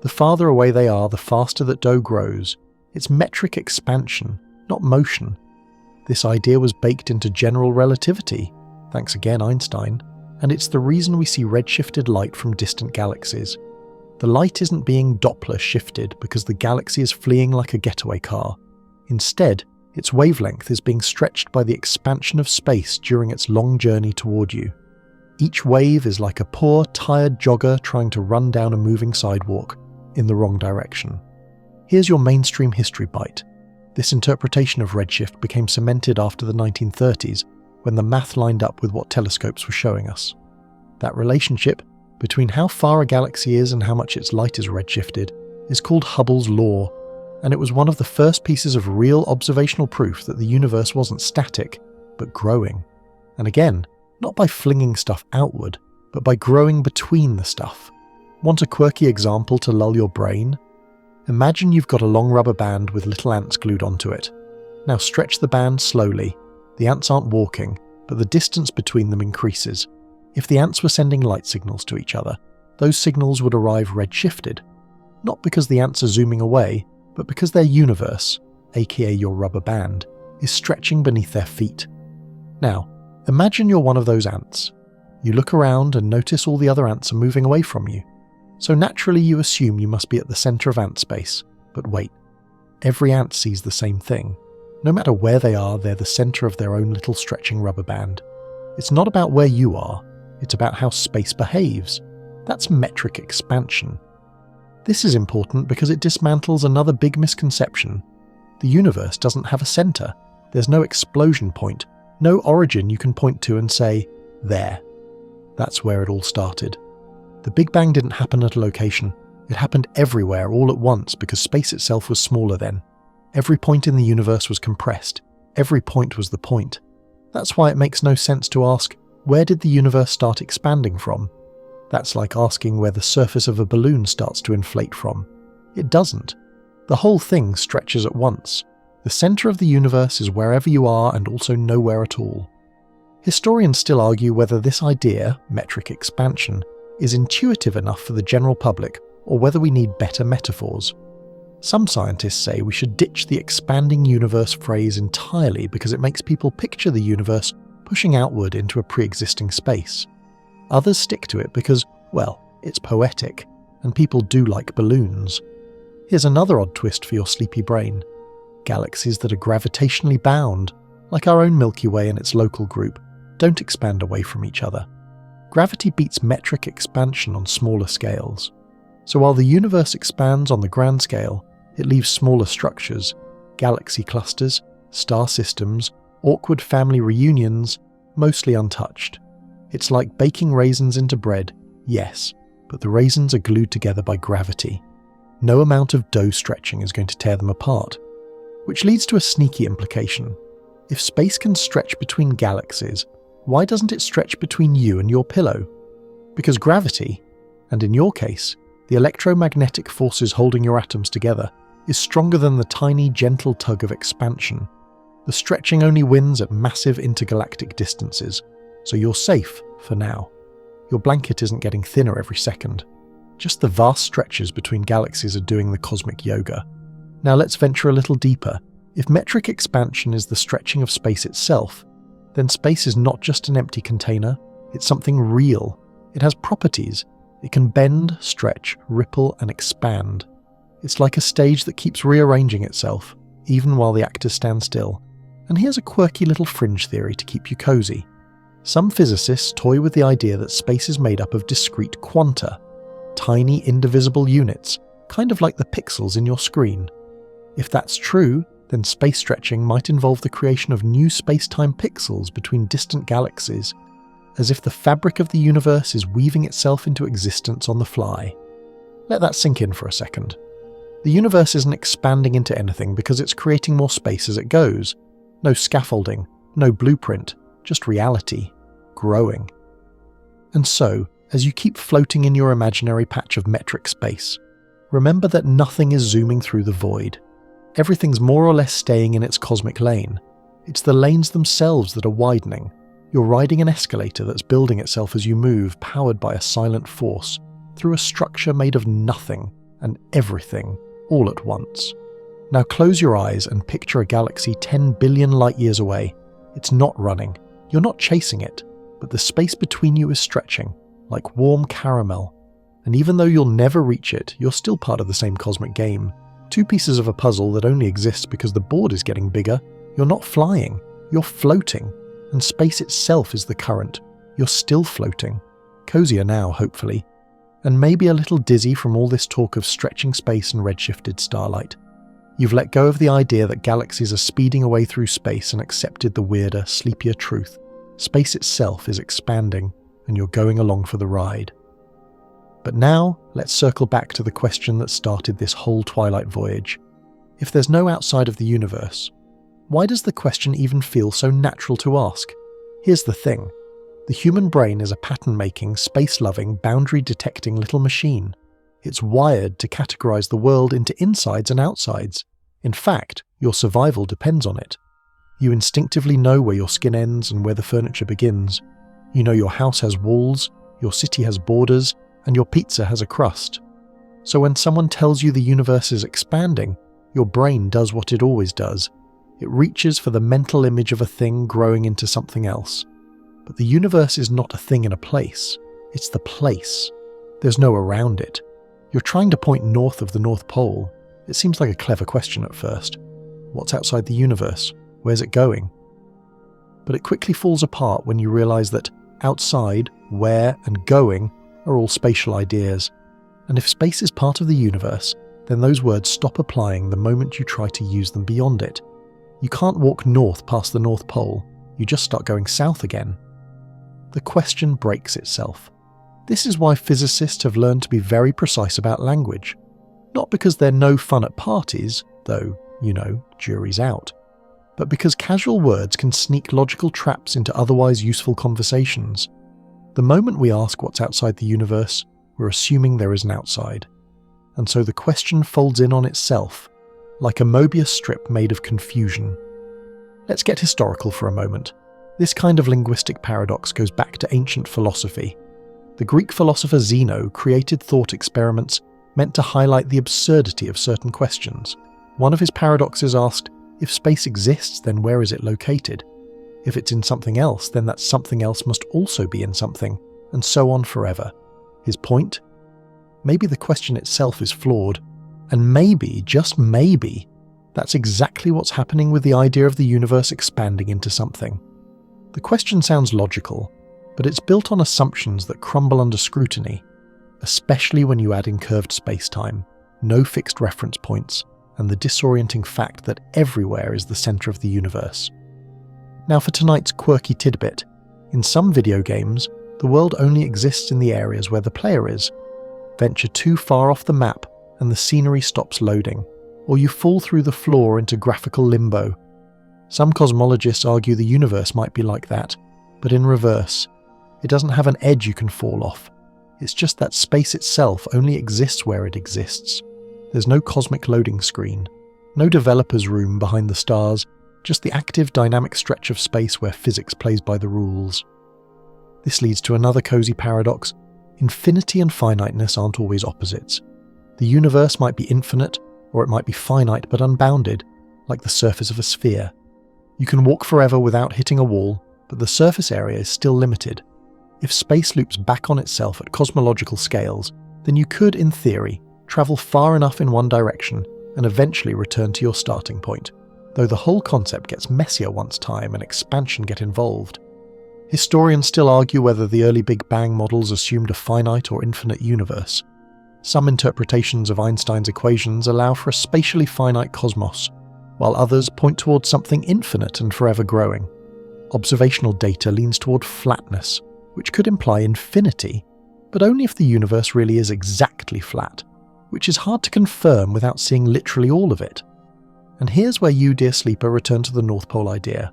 The farther away they are, the faster that dough grows. It's metric expansion, not motion. This idea was baked into general relativity, thanks again Einstein, and it's the reason we see redshifted light from distant galaxies. The light isn't being Doppler shifted because the galaxy is fleeing like a getaway car. Instead, its wavelength is being stretched by the expansion of space during its long journey toward you. Each wave is like a poor, tired jogger trying to run down a moving sidewalk in the wrong direction. Here's your mainstream history bite. This interpretation of redshift became cemented after the 1930s when the math lined up with what telescopes were showing us. That relationship between how far a galaxy is and how much its light is redshifted is called Hubble's law, and it was one of the first pieces of real observational proof that the universe wasn't static, but growing. And again, not by flinging stuff outward, but by growing between the stuff. Want a quirky example to lull your brain? Imagine you've got a long rubber band with little ants glued onto it. Now stretch the band slowly. The ants aren't walking, but the distance between them increases. If the ants were sending light signals to each other, those signals would arrive redshifted. Not because the ants are zooming away, but because their universe, aka your rubber band, is stretching beneath their feet. Now, imagine you're one of those ants. You look around and notice all the other ants are moving away from you. So naturally you assume you must be at the centre of ant space. But wait, every ant sees the same thing. No matter where they are, they're the centre of their own little stretching rubber band. It's not about where you are, it's about how space behaves. That's metric expansion. This is important because it dismantles another big misconception. The universe doesn't have a centre. There's no explosion point, no origin you can point to and say, there. That's where it all started. The Big Bang didn't happen at a location. It happened everywhere all at once because space itself was smaller then. Every point in the universe was compressed. Every point was the point. That's why it makes no sense to ask, where did the universe start expanding from? That's like asking where the surface of a balloon starts to inflate from. It doesn't. The whole thing stretches at once. The centre of the universe is wherever you are and also nowhere at all. Historians still argue whether this idea, metric expansion, is intuitive enough for the general public or whether we need better metaphors. Some scientists say we should ditch the expanding universe phrase entirely because it makes people picture the universe pushing outward into a pre-existing space. Others stick to it because, well, it's poetic, and people do like balloons. Here's another odd twist for your sleepy brain. Galaxies that are gravitationally bound, like our own Milky Way and its local group, don't expand away from each other. Gravity beats metric expansion on smaller scales. So while the universe expands on the grand scale, it leaves smaller structures, galaxy clusters, star systems, awkward family reunions, mostly untouched. It's like baking raisins into bread, yes, but the raisins are glued together by gravity. No amount of dough stretching is going to tear them apart. Which leads to a sneaky implication. If space can stretch between galaxies, why doesn't it stretch between you and your pillow? Because gravity, and in your case, the electromagnetic forces holding your atoms together, is stronger than the tiny, gentle tug of expansion. The stretching only wins at massive intergalactic distances, so you're safe for now. Your blanket isn't getting thinner every second. Just the vast stretches between galaxies are doing the cosmic yoga. Now let's venture a little deeper. If metric expansion is the stretching of space itself, then space is not just an empty container, it's something real. It has properties. It can bend, stretch, ripple, and expand. It's like a stage that keeps rearranging itself, even while the actors stand still. And here's a quirky little fringe theory to keep you cozy. Some physicists toy with the idea that space is made up of discrete quanta, tiny indivisible units, kind of like the pixels in your screen. If that's true, then space stretching might involve the creation of new space-time pixels between distant galaxies, as if the fabric of the universe is weaving itself into existence on the fly. Let that sink in for a second. The universe isn't expanding into anything because it's creating more space as it goes. No scaffolding, no blueprint, just reality, growing. And so, as you keep floating in your imaginary patch of metric space, remember that nothing is zooming through the void. Everything's more or less staying in its cosmic lane. It's the lanes themselves that are widening. You're riding an escalator that's building itself as you move, powered by a silent force, through a structure made of nothing and everything, all at once. Now close your eyes and picture a galaxy 10 billion light years away. It's not running. You're not chasing it, but the space between you is stretching, like warm caramel. And even though you'll never reach it, you're still part of the same cosmic game. Two pieces of a puzzle that only exists because the board is getting bigger. You're not flying, you're floating, and space itself is the current. You're still floating. Cozier now, hopefully, and maybe a little dizzy from all this talk of stretching space and redshifted starlight. You've let go of the idea that galaxies are speeding away through space and accepted the weirder, sleepier truth. Space itself is expanding, and you're going along for the ride. But now, let's circle back to the question that started this whole Twilight voyage. If there's no outside of the universe, why does the question even feel so natural to ask? Here's the thing. The human brain is a pattern-making, space-loving, boundary-detecting little machine. It's wired to categorize the world into insides and outsides. In fact, your survival depends on it. You instinctively know where your skin ends and where the furniture begins. You know your house has walls, your city has borders, and your pizza has a crust. So when someone tells you the universe is expanding, your brain does what it always does. It reaches for the mental image of a thing growing into something else. But the universe is not a thing in a place. It's the place. There's no around it. You're trying to point north of the North Pole. It seems like a clever question at first. What's outside the universe? Where's it going? But it quickly falls apart when you realize that outside, where, and going are all spatial ideas. And if space is part of the universe, then those words stop applying the moment you try to use them beyond it. You can't walk north past the North Pole. You just start going south again. The question breaks itself. This is why physicists have learned to be very precise about language. Not because they're no fun at parties, though, jury's out, but because casual words can sneak logical traps into otherwise useful conversations. The moment we ask what's outside the universe, we're assuming there is an outside. And so the question folds in on itself, like a Mobius strip made of confusion. Let's get historical for a moment. This kind of linguistic paradox goes back to ancient philosophy. The Greek philosopher Zeno created thought experiments meant to highlight the absurdity of certain questions. One of his paradoxes asked, if space exists, then where is it located? If it's in something else, then that something else must also be in something, and so on forever. His point? Maybe the question itself is flawed, and maybe, just maybe, that's exactly what's happening with the idea of the universe expanding into something. The question sounds logical, but it's built on assumptions that crumble under scrutiny, especially when you add in curved spacetime, no fixed reference points, and the disorienting fact that everywhere is the center of the universe. Now for tonight's quirky tidbit. In some video games, the world only exists in the areas where the player is. Venture too far off the map and the scenery stops loading, or you fall through the floor into graphical limbo. Some cosmologists argue the universe might be like that, but in reverse. It doesn't have an edge you can fall off. It's just that space itself only exists where it exists. There's no cosmic loading screen, no developer's room behind the stars, just the active dynamic stretch of space where physics plays by the rules. This leads to another cozy paradox. Infinity and finiteness aren't always opposites. The universe might be infinite, or it might be finite but unbounded, like the surface of a sphere. You can walk forever without hitting a wall, but the surface area is still limited. If space loops back on itself at cosmological scales, then you could, in theory, travel far enough in one direction and eventually return to your starting point, though the whole concept gets messier once time and expansion get involved. Historians still argue whether the early Big Bang models assumed a finite or infinite universe. Some interpretations of Einstein's equations allow for a spatially finite cosmos, while others point towards something infinite and forever growing. Observational data leans toward flatness, which could imply infinity, but only if the universe really is exactly flat, which is hard to confirm without seeing literally all of it. And here's where you, dear sleeper, return to the North Pole idea.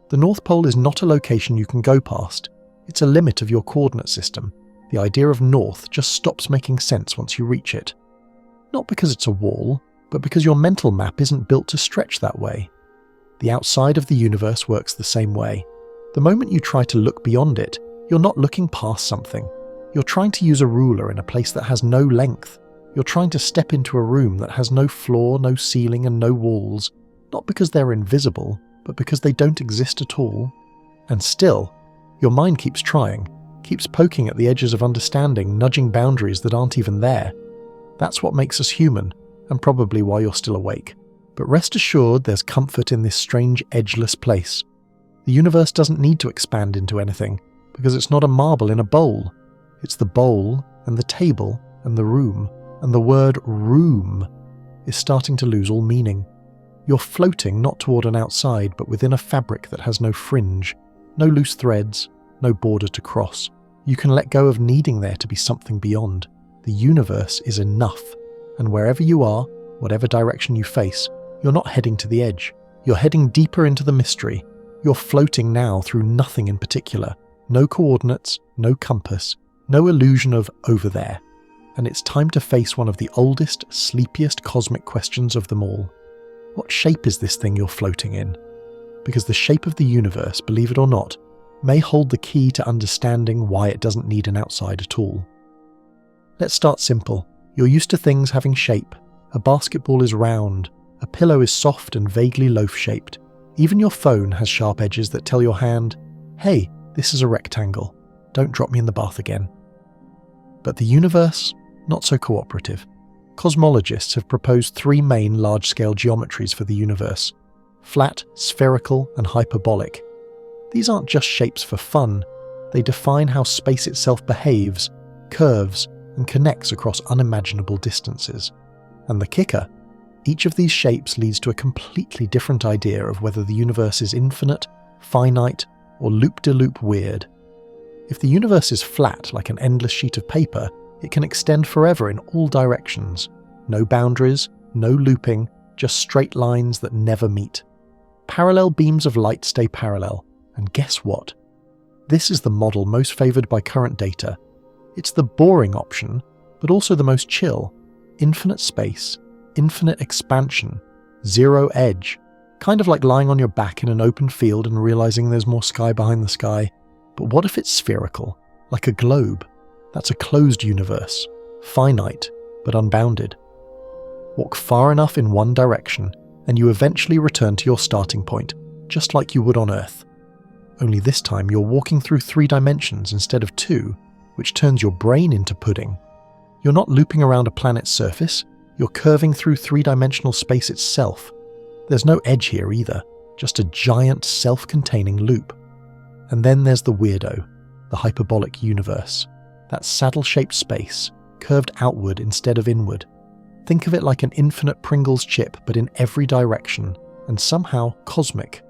The North Pole is not a location you can go past. It's a limit of your coordinate system. The idea of north just stops making sense once you reach it. Not because it's a wall, but because your mental map isn't built to stretch that way. The outside of the universe works the same way. The moment you try to look beyond it, you're not looking past something. You're trying to use a ruler in a place that has no length. You're trying to step into a room that has no floor, no ceiling, and no walls, not because they're invisible, but because they don't exist at all. And still, your mind keeps trying, keeps poking at the edges of understanding, nudging boundaries that aren't even there. That's what makes us human, and probably why you're still awake. But rest assured there's comfort in this strange, edgeless place. The universe doesn't need to expand into anything, because it's not a marble in a bowl. It's the bowl, and the table, and the room, and the word room is starting to lose all meaning. You're floating not toward an outside, but within a fabric that has no fringe, no loose threads, no border to cross. You can let go of needing there to be something beyond. The universe is enough, and wherever you are, whatever direction you face, you're not heading to the edge. You're heading deeper into the mystery. You're floating now through nothing in particular, No coordinates, no compass, no illusion of over there. And it's time to face one of the oldest, sleepiest cosmic questions of them all. What shape is this thing you're floating in? Because the shape of the universe, believe it or not, may hold the key to understanding why it doesn't need an outside at all. Let's start simple. You're used to things having shape. A basketball is round, a pillow is soft and vaguely loaf-shaped. Even your phone has sharp edges that tell your hand, hey, this is a rectangle, don't drop me in the bath again. But the universe, not so cooperative. Cosmologists have proposed three main large-scale geometries for the universe: flat, spherical, and hyperbolic. These aren't just shapes for fun, they define how space itself behaves, curves, and connects across unimaginable distances. And the kicker? Each of these shapes leads to a completely different idea of whether the universe is infinite, finite, or loop-de-loop weird. If the universe is flat like an endless sheet of paper, it can extend forever in all directions. No boundaries, no looping, just straight lines that never meet. Parallel beams of light stay parallel, and guess what? This is the model most favoured by current data. It's the boring option, but also the most chill. Infinite space, infinite expansion, zero edge. Kind of like lying on your back in an open field and realising there's more sky behind the sky. But what if it's spherical, like a globe? That's a closed universe, finite, but unbounded. Walk far enough in one direction, and you eventually return to your starting point, just like you would on Earth. Only this time you're walking through 3 dimensions instead of 2, which turns your brain into pudding. You're not looping around a planet's surface, you're curving through 3-dimensional space itself. There's no edge here either, just a giant self-containing loop. And then there's the weirdo, the hyperbolic universe. That saddle-shaped space, curved outward instead of inward. Think of it like an infinite Pringles chip, but in every direction, and somehow cosmic.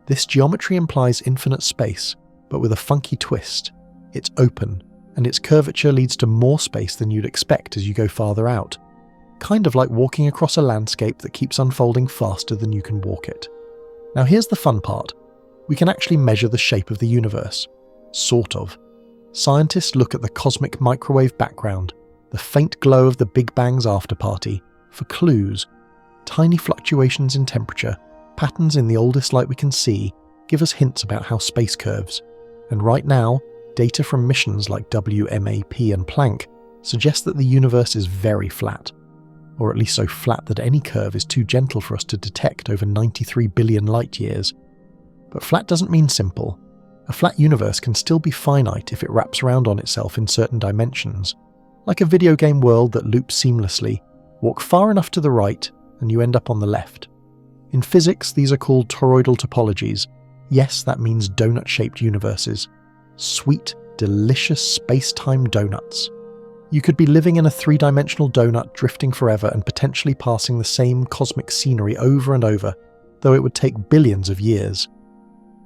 This geometry implies infinite space, but with a funky twist. It's open, and its curvature leads to more space than you'd expect as you go farther out. Kind of like walking across a landscape that keeps unfolding faster than you can walk it. Now here's the fun part. We can actually measure the shape of the universe. Sort of. Scientists look at the cosmic microwave background, the faint glow of the Big Bang's afterparty, for clues. Tiny fluctuations in temperature, patterns in the oldest light we can see, give us hints about how space curves. And right now, data from missions like WMAP and Planck suggest that the universe is very flat. Or at least so flat that any curve is too gentle for us to detect over 93 billion light years. But flat doesn't mean simple. A flat universe can still be finite if it wraps around on itself in certain dimensions. Like a video game world that loops seamlessly, walk far enough to the right and you end up on the left. In physics, these are called toroidal topologies. Yes, that means donut-shaped universes. Sweet, delicious space-time donuts. You could be living in a 3-dimensional donut drifting forever and potentially passing the same cosmic scenery over and over, though it would take billions of years.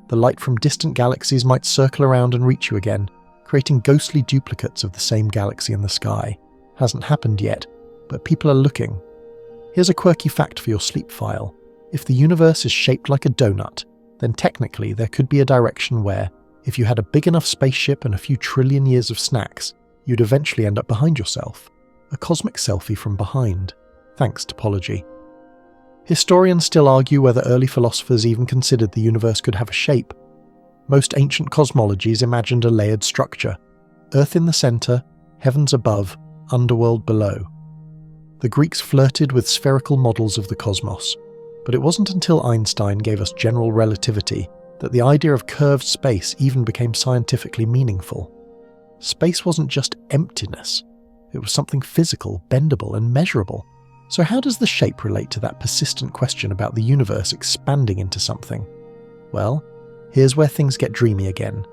The light from distant galaxies might circle around and reach you again, creating ghostly duplicates of the same galaxy in the sky. Hasn't happened yet, but people are looking. Here's a quirky fact for your sleep file. If the universe is shaped like a donut, then technically there could be a direction where, if you had a big enough spaceship and a few trillion years of snacks, you'd eventually end up behind yourself. A cosmic selfie from behind. Thanks, topology. Historians still argue whether early philosophers even considered the universe could have a shape. Most ancient cosmologies imagined a layered structure. Earth in the centre, heavens above, underworld below. The Greeks flirted with spherical models of the cosmos, but it wasn't until Einstein gave us general relativity that the idea of curved space even became scientifically meaningful. Space wasn't just emptiness, it was something physical, bendable, and measurable. So how does the shape relate to that persistent question about the universe expanding into something? Well, here's where things get dreamy again.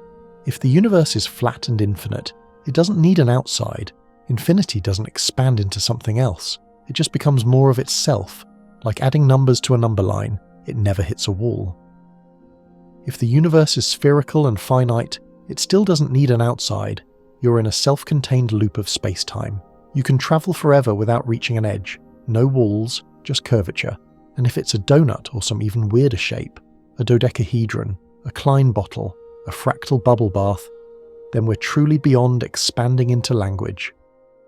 If the universe is flat and infinite, it doesn't need an outside. Infinity doesn't expand into something else. It just becomes more of itself. Like adding numbers to a number line, it never hits a wall. If the universe is spherical and finite, it still doesn't need an outside. You're in a self-contained loop of space-time. You can travel forever without reaching an edge. No walls, just curvature. And if it's a donut or some even weirder shape, a dodecahedron, a Klein bottle, a fractal bubble bath, then we're truly beyond expanding into language.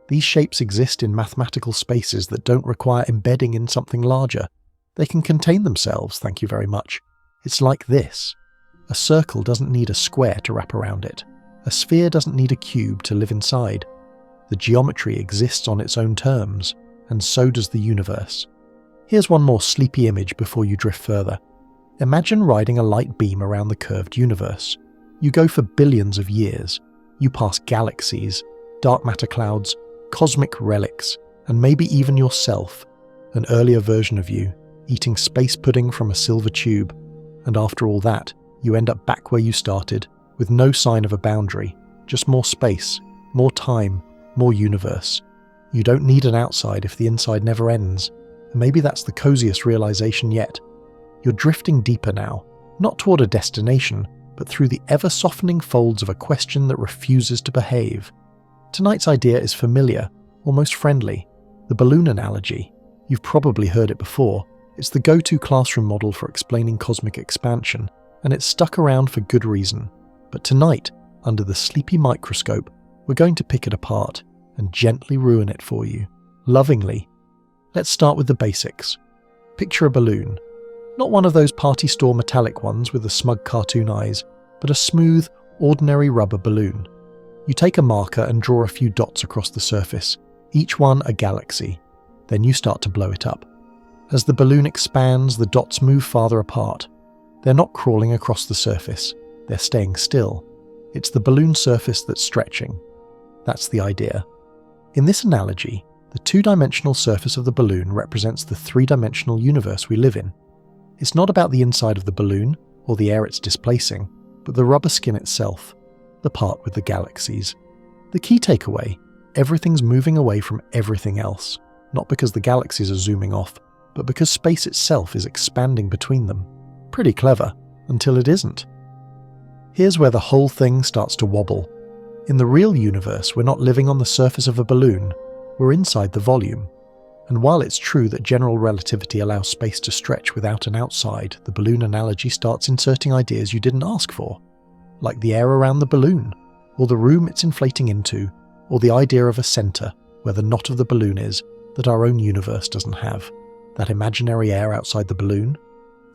These shapes exist in mathematical spaces that don't require embedding in something larger. They can contain themselves, thank you very much. It's like this. A circle doesn't need a square to wrap around it. A sphere doesn't need a cube to live inside. The geometry exists on its own terms, and so does the universe. Here's one more sleepy image before you drift further. Imagine riding a light beam around the curved universe. You go for billions of years. You pass galaxies, dark matter clouds, cosmic relics, and maybe even yourself, an earlier version of you, eating space pudding from a silver tube. And after all that, you end up back where you started, with no sign of a boundary, just more space, more time, more universe. You don't need an outside if the inside never ends. And maybe that's the coziest realization yet. You're drifting deeper now, not toward a destination, but through the ever-softening folds of a question that refuses to behave. Tonight's idea is familiar, almost friendly. The balloon analogy. You've probably heard it before. It's the go-to classroom model for explaining cosmic expansion, and it's stuck around for good reason. But tonight, under the sleepy microscope, we're going to pick it apart and gently ruin it for you, lovingly. Let's start with the basics. Picture a balloon. Not one of those party store metallic ones with the smug cartoon eyes, but a smooth, ordinary rubber balloon. You take a marker and draw a few dots across the surface, each one a galaxy. Then you start to blow it up. As the balloon expands, the dots move farther apart. They're not crawling across the surface, they're staying still. It's the balloon surface that's stretching. That's the idea. In this analogy, the two-dimensional surface of the balloon represents the three-dimensional universe we live in. It's not about the inside of the balloon, or the air it's displacing, but the rubber skin itself, the part with the galaxies. The key takeaway, everything's moving away from everything else, not because the galaxies are zooming off, but because space itself is expanding between them. Pretty clever, until it isn't. Here's where the whole thing starts to wobble. In the real universe, we're not living on the surface of a balloon, we're inside the volume. And while it's true that general relativity allows space to stretch without an outside, the balloon analogy starts inserting ideas you didn't ask for, like the air around the balloon, or the room it's inflating into, or the idea of a centre, where the knot of the balloon is, that our own universe doesn't have. That imaginary air outside the balloon?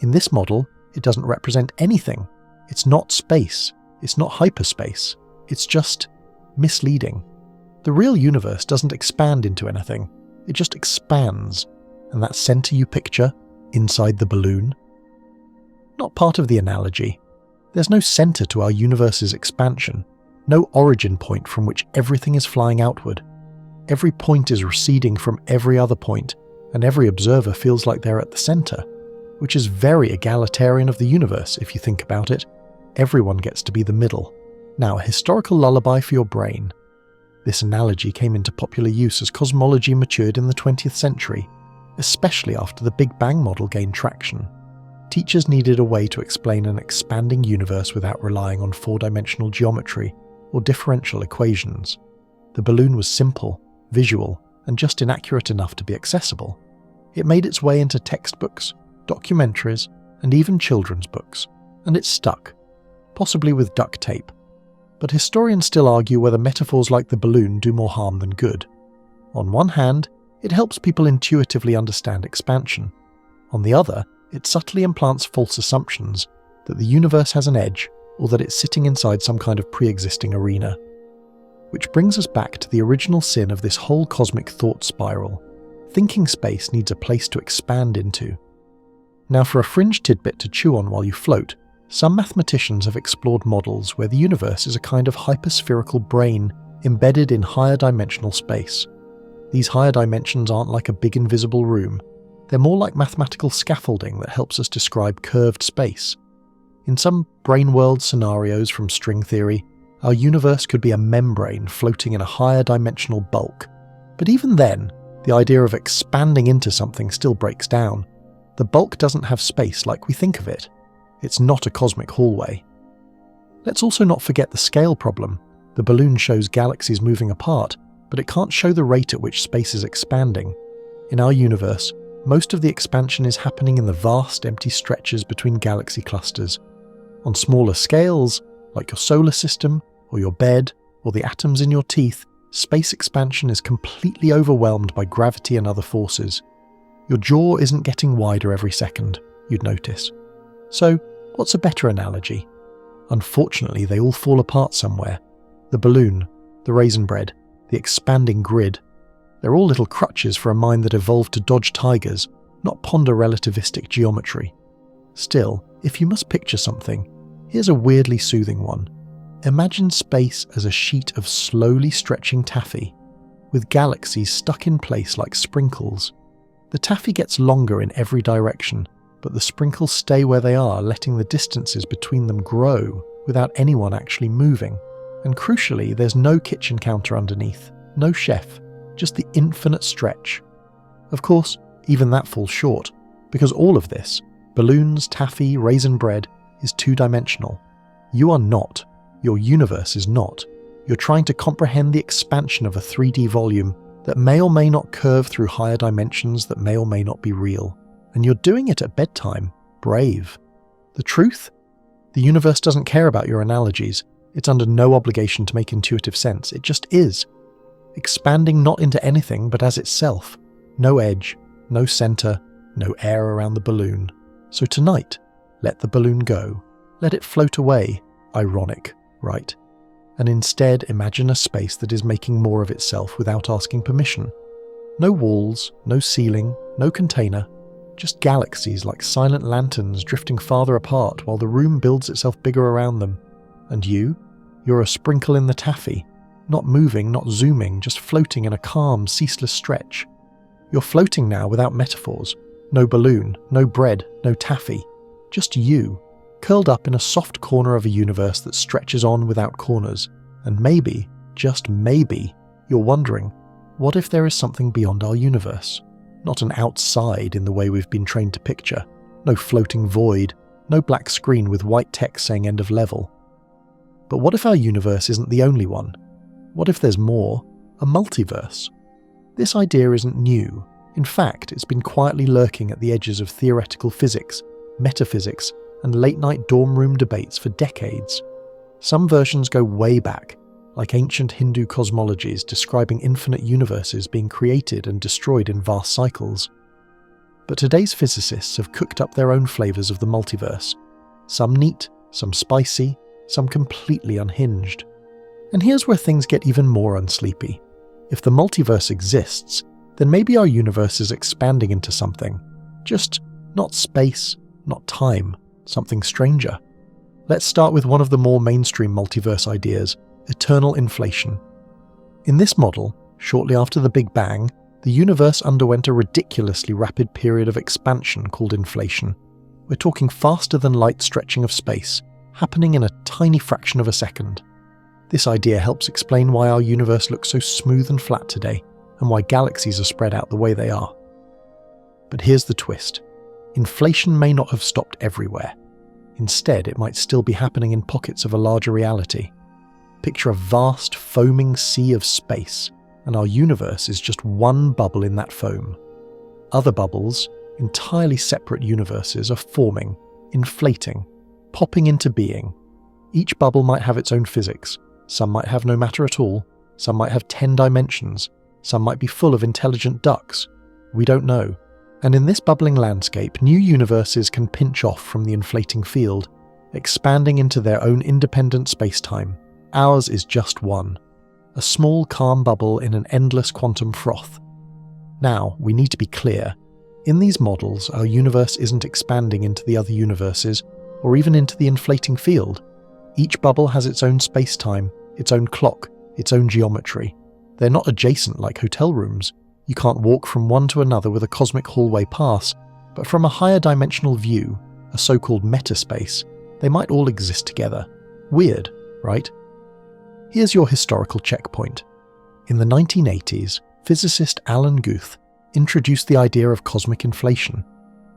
In this model, it doesn't represent anything. It's not space. It's not hyperspace. It's just misleading. The real universe doesn't expand into anything. It just expands. And that centre you picture, inside the balloon? Not part of the analogy. There's no centre to our universe's expansion. No origin point from which everything is flying outward. Every point is receding from every other point, and every observer feels like they're at the centre, which is very egalitarian of the universe if you think about it. Everyone gets to be the middle. Now, a historical lullaby for your brain. This analogy came into popular use as cosmology matured in the 20th century, especially after the Big Bang model gained traction. Teachers needed a way to explain an expanding universe without relying on four-dimensional geometry or differential equations. The balloon was simple, visual, and just inaccurate enough to be accessible. It made its way into textbooks, documentaries, and even children's books, and it stuck, possibly with duct tape. But historians still argue whether metaphors like the balloon do more harm than good. On one hand, it helps people intuitively understand expansion. On the other, it subtly implants false assumptions that the universe has an edge or that it's sitting inside some kind of pre-existing arena. Which brings us back to the original sin of this whole cosmic thought spiral. Thinking space needs a place to expand into. Now, for a fringe tidbit to chew on while you float, some mathematicians have explored models where the universe is a kind of hyperspherical brain embedded in higher dimensional space. These higher dimensions aren't like a big invisible room. They're more like mathematical scaffolding that helps us describe curved space. In some brain world scenarios from string theory, our universe could be a membrane floating in a higher dimensional bulk. But even then, the idea of expanding into something still breaks down. The bulk doesn't have space like we think of it. It's not a cosmic hallway. Let's also not forget the scale problem. The balloon shows galaxies moving apart, but it can't show the rate at which space is expanding. In our universe, most of the expansion is happening in the vast empty stretches between galaxy clusters. On smaller scales, like your solar system, or your bed, or the atoms in your teeth, space expansion is completely overwhelmed by gravity and other forces. Your jaw isn't getting wider every second, you'd notice. So, what's a better analogy? Unfortunately, they all fall apart somewhere. The balloon, the raisin bread, the expanding grid. They're all little crutches for a mind that evolved to dodge tigers, not ponder relativistic geometry. Still, if you must picture something, here's a weirdly soothing one. Imagine space as a sheet of slowly stretching taffy, with galaxies stuck in place like sprinkles. The taffy gets longer in every direction, but the sprinkles stay where they are, letting the distances between them grow without anyone actually moving. And crucially, there's no kitchen counter underneath, no chef, just the infinite stretch. Of course, even that falls short, because all of this, balloons, taffy, raisin bread, is two-dimensional. You are not. Your universe is not. You're trying to comprehend the expansion of a 3D volume that may or may not curve through higher dimensions that may or may not be real. And you're doing it at bedtime. Brave. The truth? The universe doesn't care about your analogies. It's under no obligation to make intuitive sense. It just is. Expanding not into anything but as itself. No edge, no center, no air around the balloon. So tonight, let the balloon go. Let it float away. Ironic, right? And instead imagine a space that is making more of itself without asking permission. No walls, no ceiling, no container. Just galaxies like silent lanterns drifting farther apart while the room builds itself bigger around them. And you're a sprinkle in the taffy. Not moving, not zooming, just floating in a calm, ceaseless stretch. You're floating now without metaphors. No balloon, no bread, no taffy. Just you, curled up in a soft corner of a universe that stretches on without corners. And maybe, just maybe, you're wondering, what if there is something beyond our universe? Not an outside in the way we've been trained to picture. No floating void, no black screen with white text saying end of level. But what if our universe isn't the only one? What if there's more? A multiverse? This idea isn't new. In fact, it's been quietly lurking at the edges of theoretical physics, metaphysics, and late-night dorm room debates for decades. Some versions go way back, like ancient Hindu cosmologies describing infinite universes being created and destroyed in vast cycles. But today's physicists have cooked up their own flavors of the multiverse. Some neat, some spicy, some completely unhinged. And here's where things get even more unsleepy. If the multiverse exists, then maybe our universe is expanding into something. Just not space, not time, something stranger. Let's start with one of the more mainstream multiverse ideas, eternal inflation. In this model, shortly after the Big Bang, the universe underwent a ridiculously rapid period of expansion called inflation. We're talking faster than light stretching of space, happening in a tiny fraction of a second. This idea helps explain why our universe looks so smooth and flat today, and why galaxies are spread out the way they are. But here's the twist. Inflation may not have stopped everywhere. Instead, it might still be happening in pockets of a larger reality. Picture a vast, foaming sea of space, and our universe is just one bubble in that foam. Other bubbles, entirely separate universes, are forming, inflating, popping into being. Each bubble might have its own physics. Some might have no matter at all. Some might have 10 dimensions. Some might be full of intelligent ducks. We don't know. And in this bubbling landscape, new universes can pinch off from the inflating field, expanding into their own independent spacetime. Ours is just one. A small, calm bubble in an endless quantum froth. Now, we need to be clear. In these models, our universe isn't expanding into the other universes, or even into the inflating field. Each bubble has its own space-time, its own clock, its own geometry. They're not adjacent like hotel rooms. You can't walk from one to another with a cosmic hallway pass, but from a higher dimensional view, a so-called metaspace, they might all exist together. Weird, right? Here's your historical checkpoint. In the 1980s, physicist Alan Guth introduced the idea of cosmic inflation.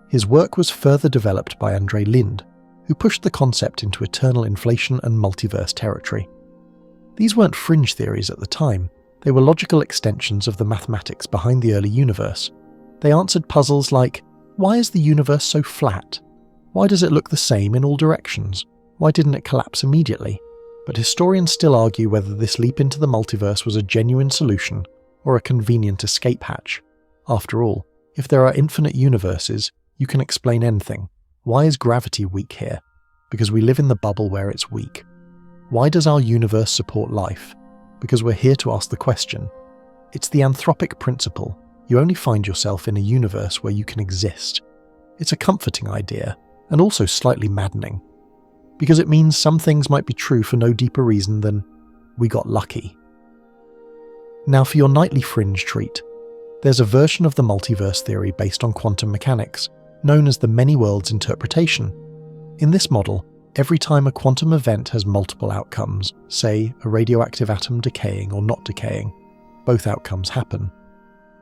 His work was further developed by Andre Linde, who pushed the concept into eternal inflation and multiverse territory. These weren't fringe theories at the time. They were logical extensions of the mathematics behind the early universe. They answered puzzles like, why is the universe so flat? Why does it look the same in all directions? Why didn't it collapse immediately? but historians still argue whether this leap into the multiverse was a genuine solution or a convenient escape hatch. After all, if there are infinite universes, you can explain anything. Why is gravity weak here? Because we live in the bubble where it's weak. Why does our universe support life? Because we're here to ask the question. It's the anthropic principle. You only find yourself in a universe where you can exist. It's a comforting idea, and also slightly maddening. Because it means some things might be true for no deeper reason than we got lucky. Now for your nightly fringe treat. There's a version of the multiverse theory based on quantum mechanics, known as the many worlds interpretation. In this model, every time a quantum event has multiple outcomes, say a radioactive atom decaying or not decaying, both outcomes happen.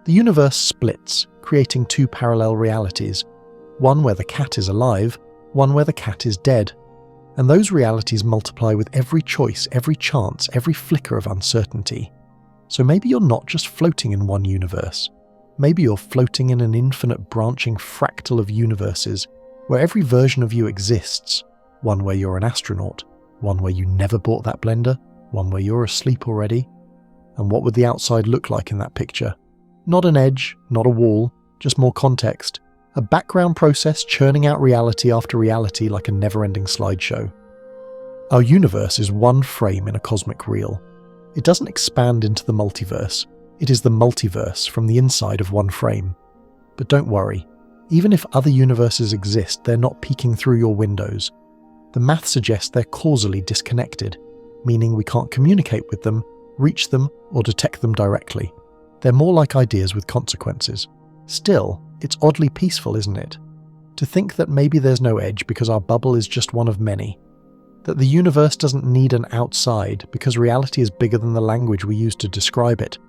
The universe splits, creating two parallel realities, one where the cat is alive, one where the cat is dead. And those realities multiply with every choice, every chance, every flicker of uncertainty. So maybe you're not just floating in one universe. Maybe you're floating in an infinite branching fractal of universes where every version of you exists. One where you're an astronaut, one where you never bought that blender, one where you're asleep already. And what would the outside look like in that picture? Not an edge, not a wall, just more context. A background process churning out reality after reality like a never-ending slideshow. Our universe is one frame in a cosmic reel. It doesn't expand into the multiverse. It is the multiverse from the inside of one frame. But don't worry, even if other universes exist, they're not peeking through your windows. The math suggests they're causally disconnected, meaning we can't communicate with them, reach them, or detect them directly. They're more like ideas with consequences. Still, it's oddly peaceful, isn't it? To think that maybe there's no edge because our bubble is just one of many. That the universe doesn't need an outside because reality is bigger than the language we use to describe it.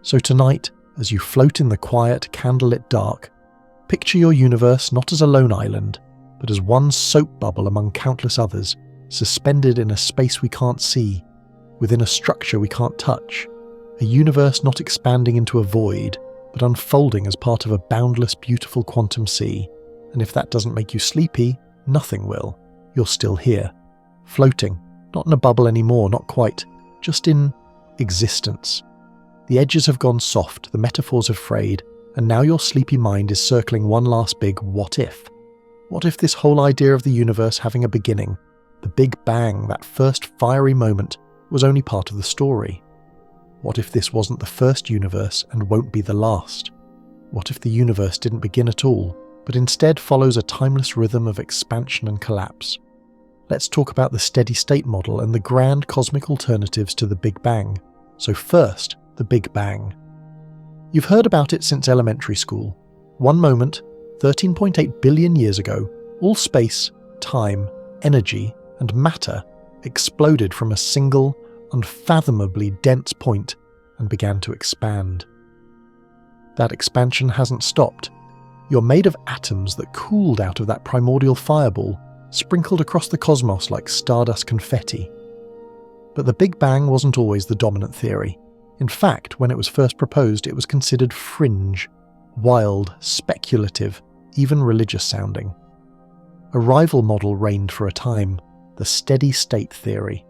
So tonight, as you float in the quiet, candlelit dark, picture your universe not as a lone island, but as one soap bubble among countless others, suspended in a space we can't see, within a structure we can't touch, a universe not expanding into a void, but unfolding as part of a boundless, beautiful quantum sea. And if that doesn't make you sleepy, nothing will. You're still here. Floating. Not in a bubble anymore, not quite. Just in existence. The edges have gone soft, the metaphors have frayed, and now your sleepy mind is circling one last big what if. What if this whole idea of the universe having a beginning, the Big Bang, that first fiery moment, was only part of the story? What if this wasn't the first universe and won't be the last? What if the universe didn't begin at all, but instead follows a timeless rhythm of expansion and collapse? Let's talk about the steady-state model and the grand cosmic alternatives to the Big Bang. So first, the Big Bang. You've heard about it since elementary school. One moment, 13.8 billion years ago, all space, time, energy, and matter exploded from a single, unfathomably dense point and began to expand. That expansion hasn't stopped. You're made of atoms that cooled out of that primordial fireball, sprinkled across the cosmos like stardust confetti. But the Big Bang wasn't always the dominant theory. In fact, when it was first proposed, it was considered fringe, wild, speculative, even religious sounding. A rival model reigned for a time, the steady-state theory.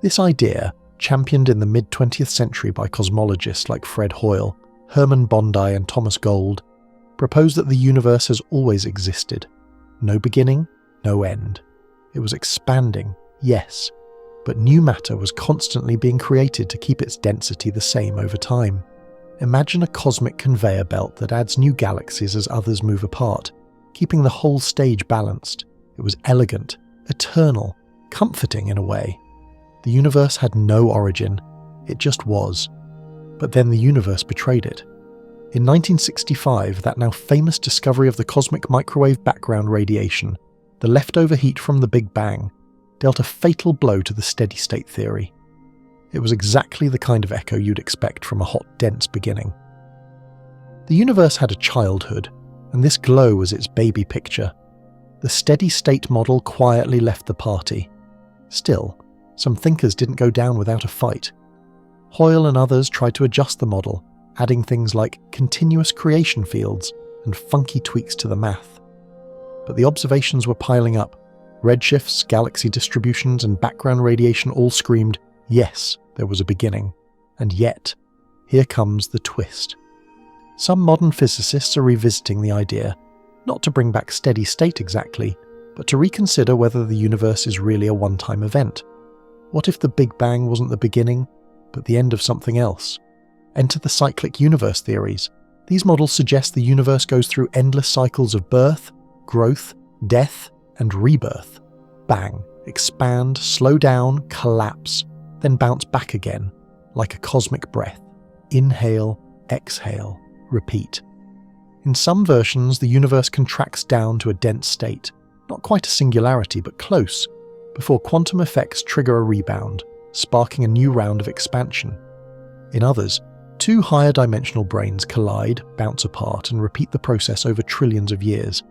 This idea, championed in the mid-20th century by cosmologists like Fred Hoyle, Herman Bondi and Thomas Gold, proposed that the universe has always existed. No beginning, no end. It was expanding, yes, but new matter was constantly being created to keep its density the same over time. Imagine a cosmic conveyor belt that adds new galaxies as others move apart, keeping the whole stage balanced. It was elegant, eternal, comforting in a way. The universe had no origin, it just was. But then the universe betrayed it. In 1965, that now famous discovery of the cosmic microwave background radiation, the leftover heat from the Big Bang, dealt a fatal blow to the steady-state theory. It was exactly the kind of echo you'd expect from a hot, dense beginning. The universe had a childhood, and this glow was its baby picture. The steady-state model quietly left the party. Still, some thinkers didn't go down without a fight. Hoyle and others tried to adjust the model, adding things like continuous creation fields and funky tweaks to the math. But the observations were piling up. Redshifts, galaxy distributions, and background radiation all screamed, yes, there was a beginning. And yet, here comes the twist. Some modern physicists are revisiting the idea, not to bring back steady state exactly, but to reconsider whether the universe is really a one-time event. What if the Big Bang wasn't the beginning, but the end of something else? Enter the cyclic universe theories. These models suggest the universe goes through endless cycles of birth, growth, death, and rebirth. Bang, expand, slow down, collapse, then bounce back again, like a cosmic breath. Inhale, exhale, repeat. In some versions, the universe contracts down to a dense state, not quite a singularity, but close, before quantum effects trigger a rebound, sparking a new round of expansion. In others, two higher dimensional brains collide, bounce apart, and repeat the process over trillions of years.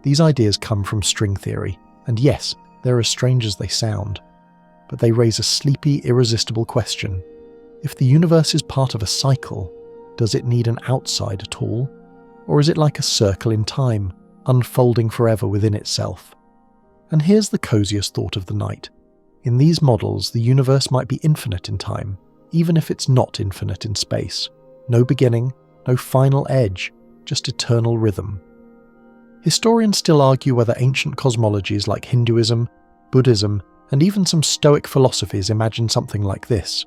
These ideas come from string theory, and yes, they're as strange as they sound. But they raise a sleepy, irresistible question. If the universe is part of a cycle, does it need an outside at all? Or is it like a circle in time, unfolding forever within itself? And here's the coziest thought of the night. In these models, the universe might be infinite in time, even if it's not infinite in space. No beginning, no final edge, just eternal rhythm. Historians still argue whether ancient cosmologies like Hinduism, Buddhism, and even some Stoic philosophies imagine something like this.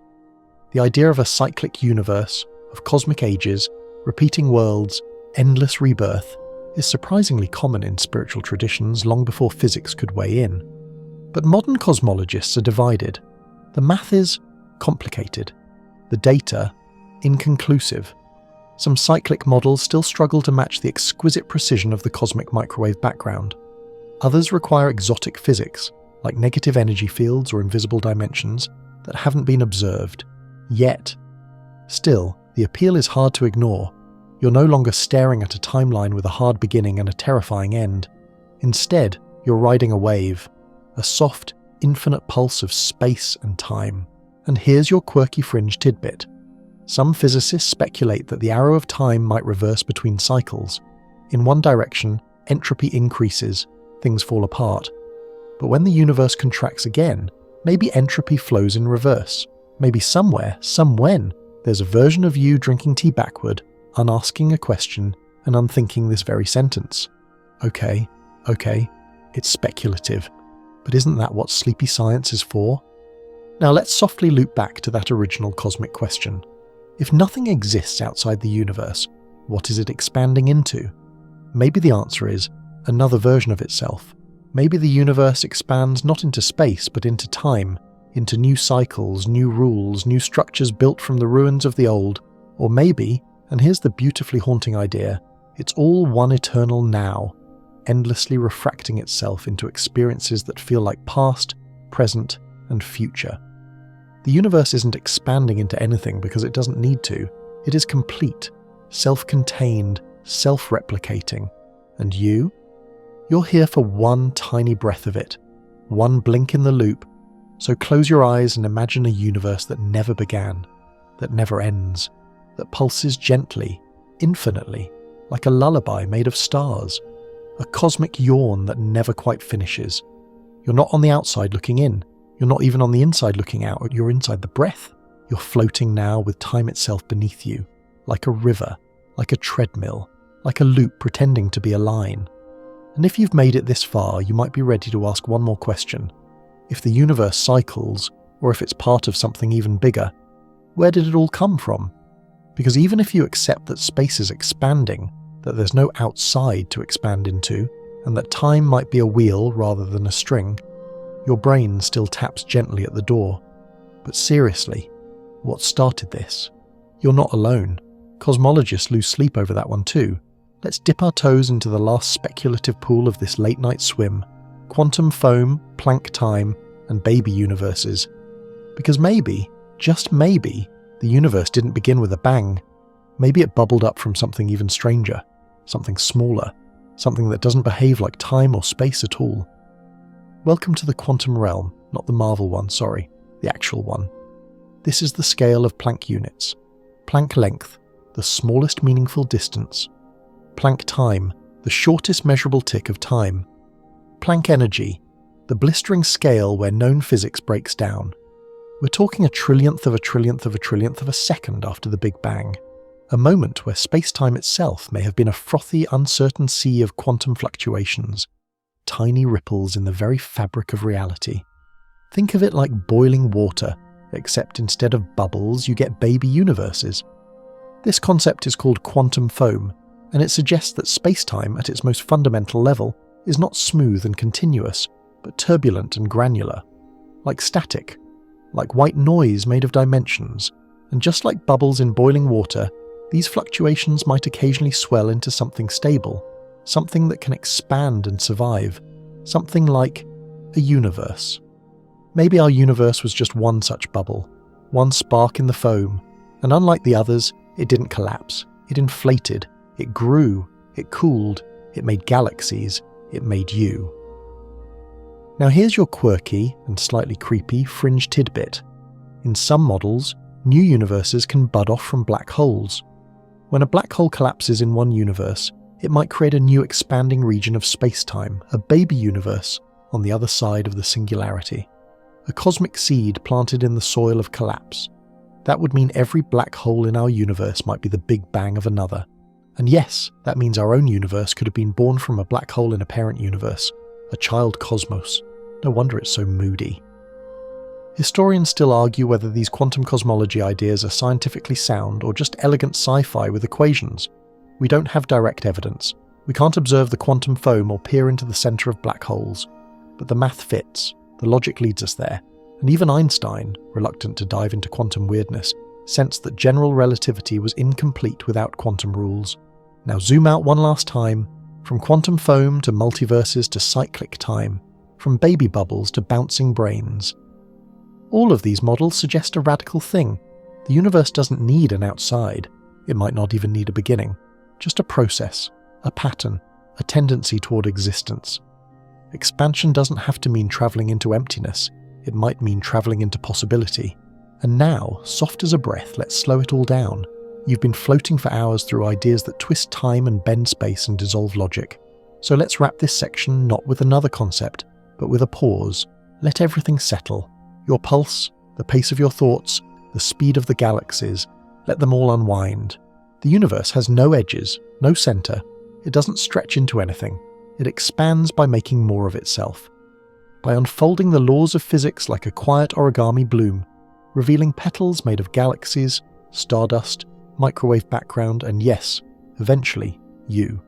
The idea of a cyclic universe, of cosmic ages, repeating worlds, endless rebirth, is surprisingly common in spiritual traditions long before physics could weigh in. But modern cosmologists are divided. The math is complicated, the data inconclusive. Some cyclic models still struggle to match the exquisite precision of the cosmic microwave background. Others require exotic physics, like negative energy fields or invisible dimensions, that haven't been observed yet. Still, the appeal is hard to ignore. You're no longer staring at a timeline with a hard beginning and a terrifying end. Instead, you're riding a wave, a soft, infinite pulse of space and time. And here's your quirky fringe tidbit. Some physicists speculate that the arrow of time might reverse between cycles. In one direction, entropy increases, things fall apart. But when the universe contracts again, maybe entropy flows in reverse. Maybe somewhere, somewhen, there's a version of you drinking tea backward, unasking a question, and unthinking this very sentence. Okay, it's speculative. But isn't that what sleepy science is for? Now let's softly loop back to that original cosmic question. If nothing exists outside the universe, what is it expanding into? Maybe the answer is another version of itself. Maybe the universe expands not into space, but into time, into new cycles, new rules, new structures built from the ruins of the old. Or maybe, and here's the beautifully haunting idea, it's all one eternal now, endlessly refracting itself into experiences that feel like past, present, and future. The universe isn't expanding into anything because it doesn't need to. It is complete, self-contained, self-replicating. And you? You're here for one tiny breath of it, one blink in the loop. So close your eyes and imagine a universe that never began, that never ends, that pulses gently, infinitely, like a lullaby made of stars, a cosmic yawn that never quite finishes. You're not on the outside looking in. You're not even on the inside looking out, you're inside the breath. You're floating now with time itself beneath you, like a river, like a treadmill, like a loop pretending to be a line. And if you've made it this far, you might be ready to ask one more question. If the universe cycles, or if it's part of something even bigger, where did it all come from? Because even if you accept that space is expanding, that there's no outside to expand into, and that time might be a wheel rather than a string, your brain still taps gently at the door. But seriously, what started this? You're not alone. Cosmologists lose sleep over that one too. Let's dip our toes into the last speculative pool of this late-night swim. Quantum foam, Planck time, and baby universes. Because maybe, just maybe, the universe didn't begin with a bang. Maybe it bubbled up from something even stranger, something smaller, something that doesn't behave like time or space at all. Welcome to the quantum realm, not the Marvel one, sorry, the actual one. This is the scale of Planck units. Planck length, the smallest meaningful distance. Planck time, the shortest measurable tick of time. Planck energy, the blistering scale where known physics breaks down. We're talking a trillionth of a trillionth of a trillionth of a second after the Big Bang, a moment where space-time itself may have been a frothy, uncertain sea of quantum fluctuations, tiny ripples in the very fabric of reality. Think of it like boiling water, except instead of bubbles, you get baby universes. This concept is called quantum foam, and it suggests that space-time at its most fundamental level is not smooth and continuous, but turbulent and granular, like static, like white noise made of dimensions, and just like bubbles in boiling water, these fluctuations might occasionally swell into something stable, something that can expand and survive, something like a universe. Maybe our universe was just one such bubble, one spark in the foam, and unlike the others, it didn't collapse, it inflated, it grew, it cooled, it made galaxies, it made you. Now here's your quirky and slightly creepy fringe tidbit. In some models, new universes can bud off from black holes. When a black hole collapses in one universe, it might create a new expanding region of space-time, a baby universe on the other side of the singularity. A cosmic seed planted in the soil of collapse. That would mean every black hole in our universe might be the Big Bang of another. And yes, that means our own universe could have been born from a black hole in a parent universe, a child cosmos. No wonder it's so moody. Historians still argue whether these quantum cosmology ideas are scientifically sound or just elegant sci-fi with equations. We don't have direct evidence. We can't observe the quantum foam or peer into the centre of black holes. But the math fits, the logic leads us there, and even Einstein, reluctant to dive into quantum weirdness, sensed that general relativity was incomplete without quantum rules. Now zoom out one last time, from quantum foam to multiverses to cyclic time, from baby bubbles to bouncing brains. All of these models suggest a radical thing. The universe doesn't need an outside. It might not even need a beginning. Just a process, a pattern, a tendency toward existence. Expansion doesn't have to mean travelling into emptiness. It might mean travelling into possibility. And now, soft as a breath, let's slow it all down. You've been floating for hours through ideas that twist time and bend space and dissolve logic. So let's wrap this section not with another concept, but with a pause. Let everything settle. Your pulse, the pace of your thoughts, the speed of the galaxies. Let them all unwind. The universe has no edges, no centre. It doesn't stretch into anything. It expands by making more of itself. By unfolding the laws of physics like a quiet origami bloom, revealing petals made of galaxies, stardust, microwave background, and yes, eventually, you.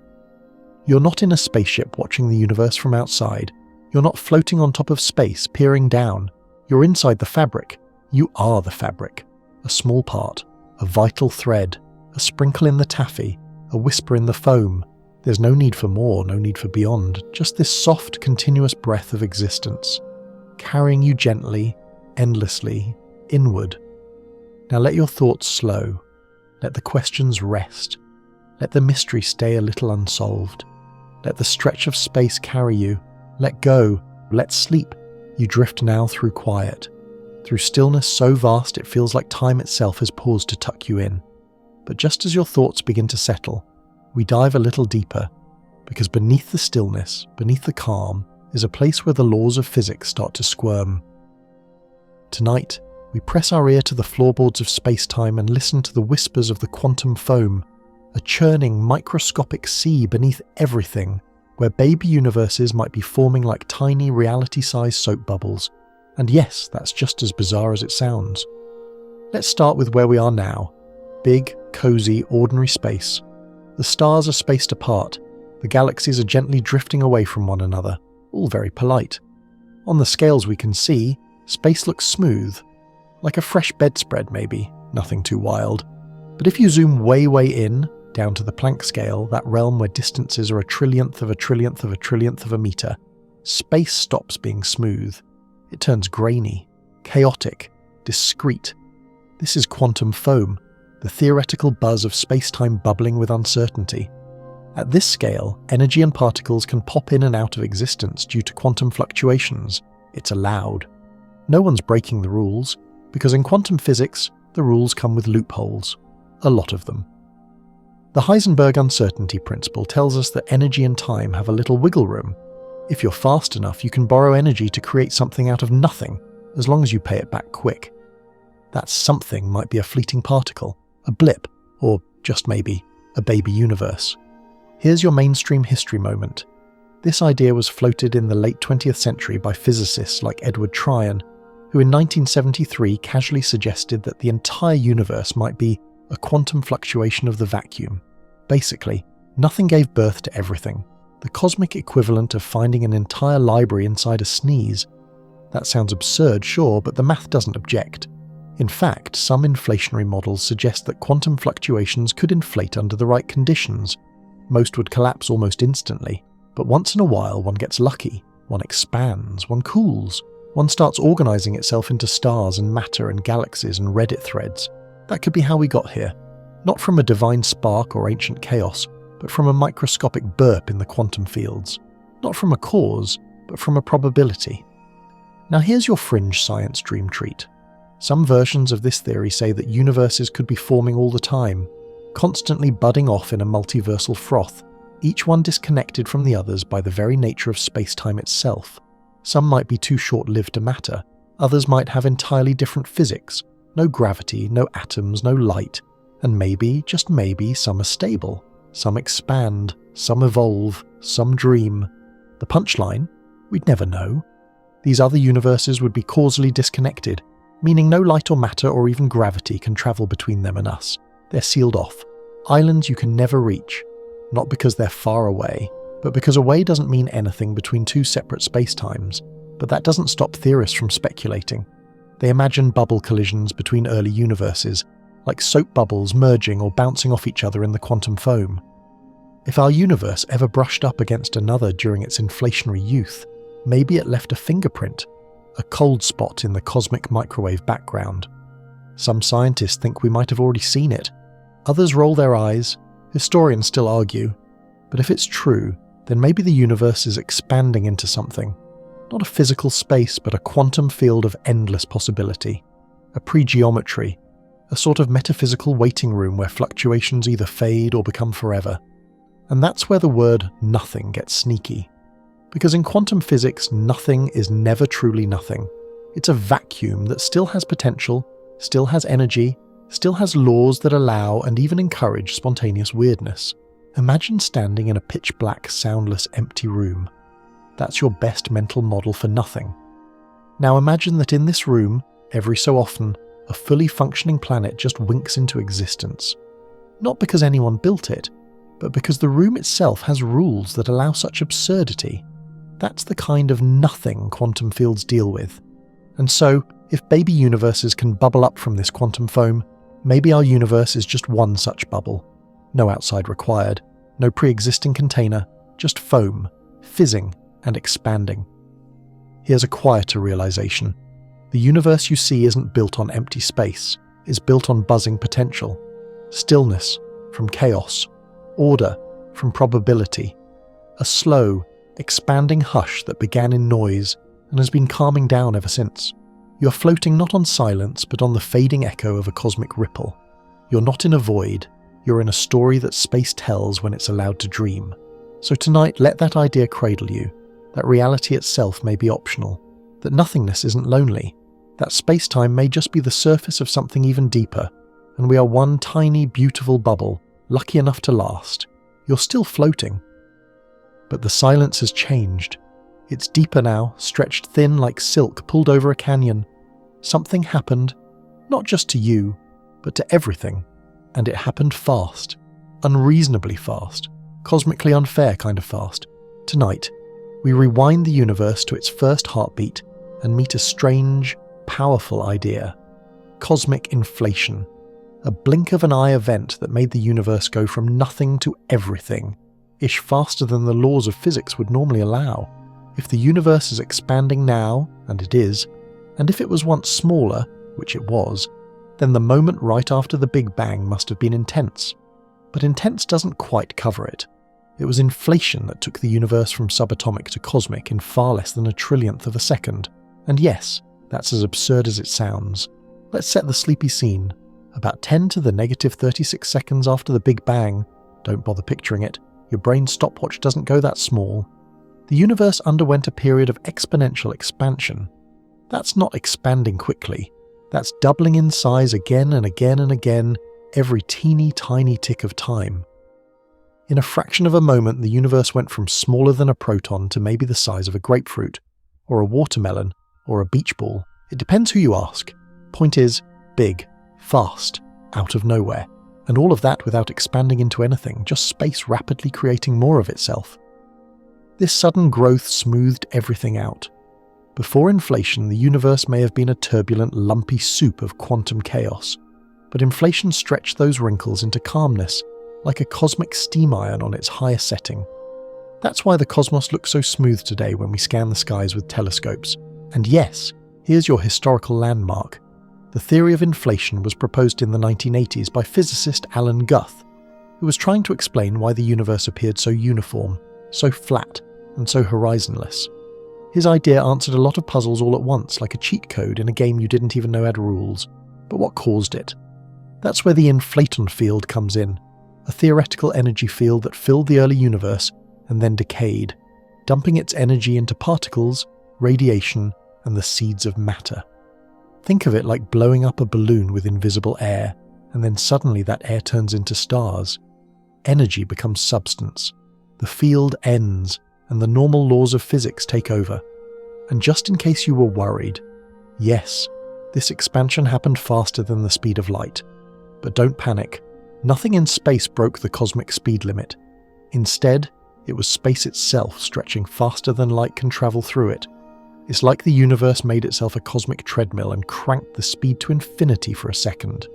You're not in a spaceship watching the universe from outside. You're not floating on top of space, peering down. You're inside the fabric. You are the fabric. A small part, a vital thread, a sprinkle in the taffy, a whisper in the foam. There's no need for more, no need for beyond, just this soft, continuous breath of existence, carrying you gently, endlessly, inward. Now let your thoughts slow. Let the questions rest. Let the mystery stay a little unsolved. Let the stretch of space carry you. Let go. Let sleep. You drift now through quiet, through stillness so vast it feels like time itself has paused to tuck you in. But just as your thoughts begin to settle, we dive a little deeper, because beneath the stillness, beneath the calm, is a place where the laws of physics start to squirm. Tonight, we press our ear to the floorboards of space-time and listen to the whispers of the quantum foam, a churning, microscopic sea beneath everything, where baby universes might be forming like tiny reality-sized soap bubbles. And yes, that's just as bizarre as it sounds. Let's start with where we are now. Big, cozy, ordinary space. The stars are spaced apart. The galaxies are gently drifting away from one another, all very polite. On the scales we can see, space looks smooth. Like a fresh bedspread maybe, nothing too wild. But if you zoom way in, down to the Planck scale, that realm where distances are a trillionth of a trillionth of a trillionth of a meter, space stops being smooth. It turns grainy, chaotic, discrete. This is quantum foam, the theoretical buzz of space-time bubbling with uncertainty. At this scale, energy and particles can pop in and out of existence due to quantum fluctuations. It's allowed. No one's breaking the rules, because in quantum physics, the rules come with loopholes. A lot of them. The Heisenberg uncertainty principle tells us that energy and time have a little wiggle room. If you're fast enough, you can borrow energy to create something out of nothing, as long as you pay it back quick. That something might be a fleeting particle, a blip, or just maybe a baby universe. Here's your mainstream history moment. This idea was floated in the late 20th century by physicists like Edward Tryon, who in 1973 casually suggested that the entire universe might be a quantum fluctuation of the vacuum. Basically, nothing gave birth to everything, the cosmic equivalent of finding an entire library inside a sneeze. That sounds absurd, sure, but the math doesn't object. In fact, some inflationary models suggest that quantum fluctuations could inflate under the right conditions. Most would collapse almost instantly, but once in a while one gets lucky, one expands, one cools, one starts organizing itself into stars and matter and galaxies and Reddit threads. That could be how we got here, not from a divine spark or ancient chaos, but from a microscopic burp in the quantum fields. Not from a cause, but from a probability. Now here's your fringe science dream treat. Some versions of this theory say that universes could be forming all the time, constantly budding off in a multiversal froth, each one disconnected from the others by the very nature of spacetime itself. Some might be too short-lived to matter, others might have entirely different physics, no gravity, no atoms, no light, and maybe, just maybe, some are stable, some expand, some evolve, some dream. The punchline? We'd never know. These other universes would be causally disconnected, meaning no light or matter or even gravity can travel between them and us. They're sealed off. Islands you can never reach. Not because they're far away, but because away doesn't mean anything between two separate spacetimes. But that doesn't stop theorists from speculating. They imagine bubble collisions between early universes, like soap bubbles merging or bouncing off each other in the quantum foam. If our universe ever brushed up against another during its inflationary youth, maybe it left a fingerprint, a cold spot in the cosmic microwave background. Some scientists think we might have already seen it. Others roll their eyes. Historians still argue. But if it's true, then maybe the universe is expanding into something. Not a physical space, but a quantum field of endless possibility. A pre-geometry. A sort of metaphysical waiting room where fluctuations either fade or become forever. And that's where the word nothing gets sneaky. Because in quantum physics, nothing is never truly nothing. It's a vacuum that still has potential, still has energy, still has laws that allow and even encourage spontaneous weirdness. Imagine standing in a pitch-black, soundless, empty room. That's your best mental model for nothing. Now imagine that in this room, every so often, a fully functioning planet just winks into existence. Not because anyone built it, but because the room itself has rules that allow such absurdity. That's the kind of nothing quantum fields deal with. And so, if baby universes can bubble up from this quantum foam, maybe our universe is just one such bubble. No outside required, no pre-existing container, just foam, fizzing and expanding. Here's a quieter realization. The universe you see isn't built on empty space, it's built on buzzing potential. Stillness from chaos, order from probability. A slow, expanding hush that began in noise and has been calming down ever since. You're floating not on silence, but on the fading echo of a cosmic ripple. You're not in a void, you're in a story that space tells when it's allowed to dream. So tonight, let that idea cradle you, that reality itself may be optional, that nothingness isn't lonely, that space-time may just be the surface of something even deeper, and we are one tiny, beautiful bubble, lucky enough to last. You're still floating. But the silence has changed. It's deeper now, stretched thin like silk pulled over a canyon. Something happened, not just to you, but to everything. And it happened fast. Unreasonably fast. Cosmically unfair kind of fast. Tonight, we rewind the universe to its first heartbeat and meet a strange, powerful idea. Cosmic inflation. A blink of an eye event that made the universe go from nothing to everything, ish faster than the laws of physics would normally allow. If the universe is expanding now, and it is, and if it was once smaller, which it was, then the moment right after the Big Bang must have been intense. But intense doesn't quite cover it. It was inflation that took the universe from subatomic to cosmic in far less than a trillionth of a second. And yes, that's as absurd as it sounds. Let's set the sleepy scene. About 10 to the negative 36 seconds after the Big Bang, don't bother picturing it, your brain's stopwatch doesn't go that small, The universe underwent a period of exponential expansion. That's not expanding quickly. That's doubling in size again and again and again, every teeny tiny tick of time. In a fraction of a moment, the universe went from smaller than a proton to maybe the size of a grapefruit, or a watermelon, or a beach ball. It depends who you ask. Point is, big, fast, out of nowhere. And all of that without expanding into anything, just space rapidly creating more of itself. This sudden growth smoothed everything out. Before inflation, the universe may have been a turbulent, lumpy soup of quantum chaos. But inflation stretched those wrinkles into calmness, like a cosmic steam iron on its highest setting. That's why the cosmos looks so smooth today when we scan the skies with telescopes. And yes, here's your historical landmark. The theory of inflation was proposed in the 1980s by physicist Alan Guth, who was trying to explain why the universe appeared so uniform, so flat, and so horizonless. His idea answered a lot of puzzles all at once, like a cheat code in a game you didn't even know had rules. But what caused it? That's where the inflaton field comes in, a theoretical energy field that filled the early universe and then decayed, dumping its energy into particles, radiation, and the seeds of matter. Think of it like blowing up a balloon with invisible air, and then suddenly that air turns into stars. Energy becomes substance. The field ends, and the normal laws of physics take over. And just in case you were worried, yes, this expansion happened faster than the speed of light. But don't panic. Nothing in space broke the cosmic speed limit. Instead, it was space itself stretching faster than light can travel through it. It's like the universe made itself a cosmic treadmill and cranked the speed to infinity for a second.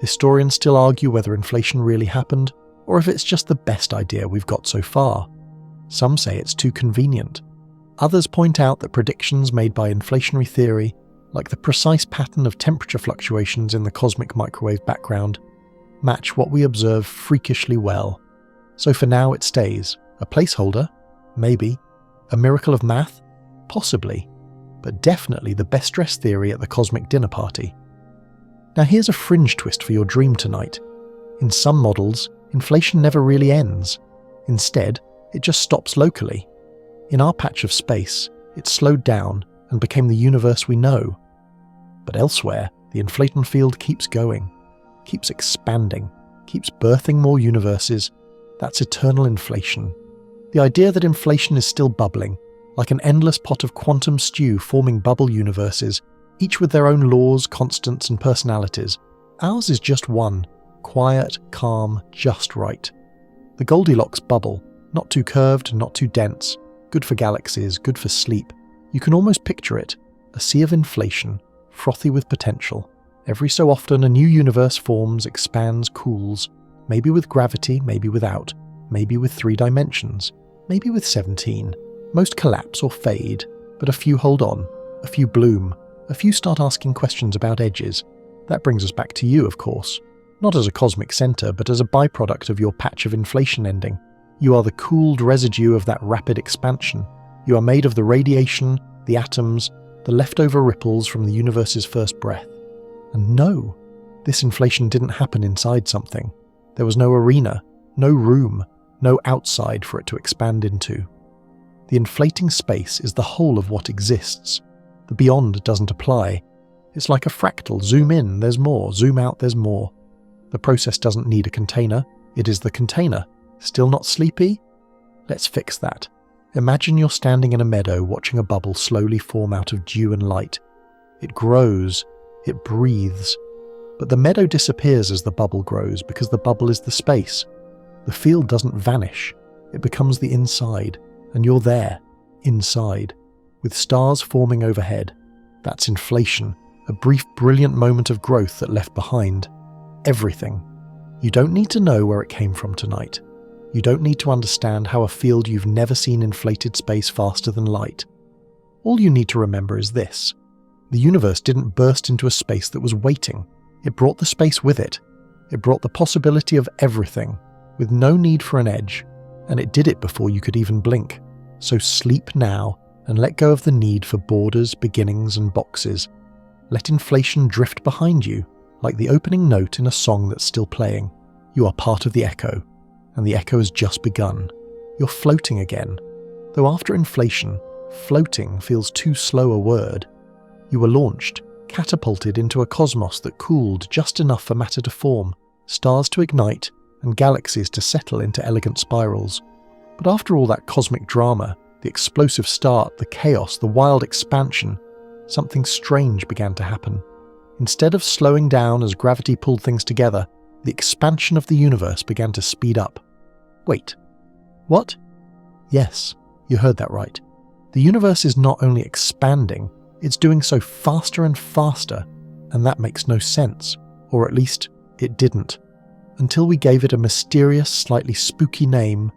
Historians still argue whether inflation really happened, or if it's just the best idea we've got so far. Some say it's too convenient. Others point out that predictions made by inflationary theory, like the precise pattern of temperature fluctuations in the cosmic microwave background, match what we observe freakishly well. So for now it stays. A placeholder? Maybe. A miracle of math? Possibly. But definitely the best-dressed theory at the cosmic dinner party. Now here's a fringe twist for your dream tonight. In some models, inflation never really ends. Instead, it just stops locally. In our patch of space, it slowed down and became the universe we know. But elsewhere, the inflaton field keeps going, keeps expanding, keeps birthing more universes. That's eternal inflation. The idea that inflation is still bubbling, like an endless pot of quantum stew forming bubble universes, each with their own laws, constants, and personalities. Ours is just one, quiet, calm, just right. The Goldilocks bubble, not too curved, not too dense, good for galaxies, good for sleep. You can almost picture it, a sea of inflation, frothy with potential. Every so often a new universe forms, expands, cools, maybe with gravity, maybe without, maybe with 3 dimensions, maybe with 17. Most collapse or fade, but a few hold on, a few bloom, a few start asking questions about edges. That brings us back to you, of course. Not as a cosmic center, but as a byproduct of your patch of inflation ending. You are the cooled residue of that rapid expansion. You are made of the radiation, the atoms, the leftover ripples from the universe's first breath. And no, this inflation didn't happen inside something. There was no arena, no room, no outside for it to expand into. The inflating space is the whole of what exists. The beyond doesn't apply. It's like a fractal. Zoom in, there's more. Zoom out, there's more. The process doesn't need a container. It is the container. Still not sleepy? Let's fix that. Imagine you're standing in a meadow watching a bubble slowly form out of dew and light. It grows. It breathes. But the meadow disappears as the bubble grows because the bubble is the space. The field doesn't vanish. It becomes the inside. And you're there, inside, with stars forming overhead. That's inflation, a brief, brilliant moment of growth that left behind everything. You don't need to know where it came from tonight. You don't need to understand how a field you've never seen inflated space faster than light. All you need to remember is this. The universe didn't burst into a space that was waiting. It brought the space with it. It brought the possibility of everything, with no need for an edge. And it did it before you could even blink. So sleep now and let go of the need for borders, beginnings, and boxes. Let inflation drift behind you, like the opening note in a song that's still playing. You are part of the echo, and the echo has just begun. You're floating again, Though after inflation, floating feels too slow a word. You were launched, catapulted into a cosmos that cooled just enough for matter to form, stars to ignite, and galaxies to settle into elegant spirals. But after all that cosmic drama, the explosive start, the chaos, the wild expansion, something strange began to happen. Instead of slowing down as gravity pulled things together, the expansion of the universe began to speed up. Wait, what? Yes, you heard that right. The universe is not only expanding, it's doing so faster and faster, and that makes no sense, or at least it didn't, until we gave it a mysterious, slightly spooky name,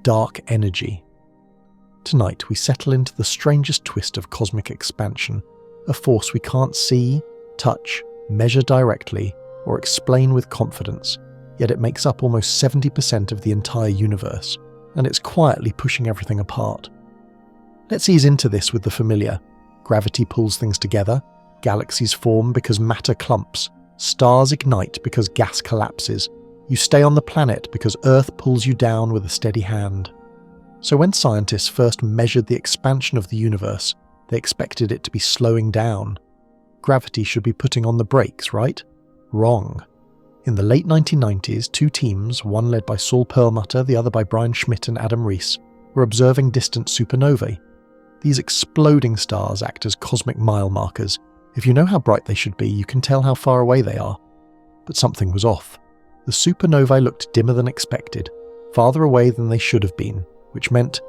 dark energy. Tonight we settle into the strangest twist of cosmic expansion, a force we can't see, touch, measure directly, or explain with confidence, yet it makes up almost 70% of the entire universe, and it's quietly pushing everything apart. Let's ease into this with the familiar. Gravity pulls things together, galaxies form because matter clumps, stars ignite because gas collapses, you stay on the planet because Earth pulls you down with a steady hand. So when scientists first measured the expansion of the universe, they expected it to be slowing down. Gravity should be putting on the brakes, right? Wrong. In the late 1990s, two teams, one led by Saul Perlmutter, the other by Brian Schmidt and Adam Rees, were observing distant supernovae. These exploding stars act as cosmic mile markers. If you know how bright they should be, you can tell how far away they are. But something was off. The supernovae looked dimmer than expected, farther away than they should have been, which meant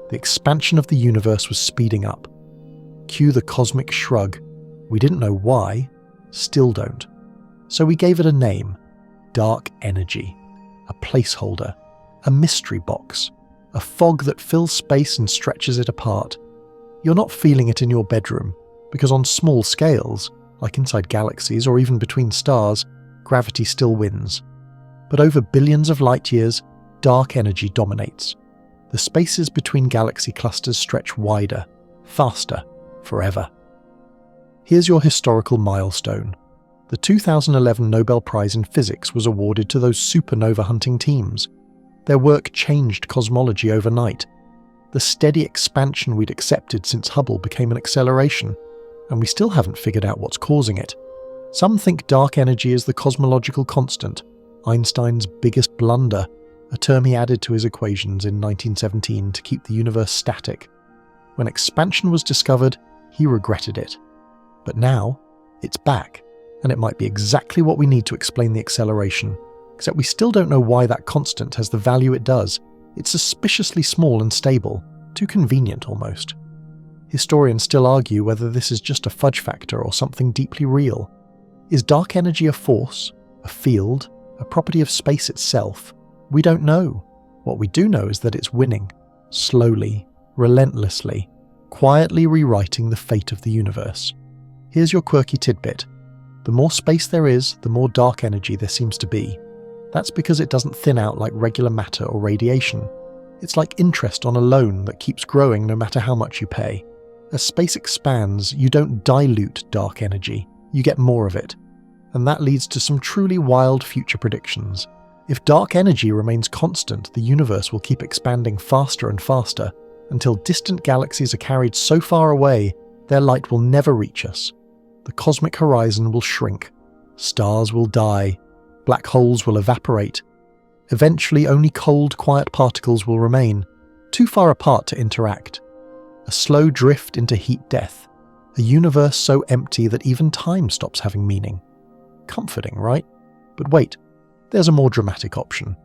the expansion of the universe was speeding up. Cue the cosmic shrug. We didn't know why, still don't. So we gave it a name, dark energy, a placeholder, a mystery box, a fog that fills space and stretches it apart. You're not feeling it in your bedroom, because on small scales, like inside galaxies or even between stars, gravity still wins. But over billions of light years, dark energy dominates. The spaces between galaxy clusters stretch wider, faster, forever. Here's your historical milestone. The 2011 Nobel Prize in Physics was awarded to those supernova hunting teams. Their work changed cosmology overnight. The steady expansion we'd accepted since Hubble became an acceleration, and we still haven't figured out what's causing it. Some think dark energy is the cosmological constant, Einstein's biggest blunder, a term he added to his equations in 1917 to keep the universe static. When expansion was discovered, he regretted it. But now, it's back, and it might be exactly what we need to explain the acceleration, except we still don't know why that constant has the value it does. It's suspiciously small and stable, too convenient almost. Historians still argue whether this is just a fudge factor or something deeply real. Is dark energy a force, a field, a property of space itself? We don't know. What we do know is that it's winning, slowly, relentlessly, quietly rewriting the fate of the universe. Here's your quirky tidbit. The more space there is, the more dark energy there seems to be. That's because it doesn't thin out like regular matter or radiation. It's like interest on a loan that keeps growing no matter how much you pay. As space expands, you don't dilute dark energy, you get more of it. And that leads to some truly wild future predictions. If dark energy remains constant, the universe will keep expanding faster and faster, until distant galaxies are carried so far away, their light will never reach us. The cosmic horizon will shrink, stars will die, black holes will evaporate. Eventually, only cold, quiet particles will remain, too far apart to interact. A slow drift into heat death, a universe so empty that even time stops having meaning. Comforting, right? But wait, there's a more dramatic option.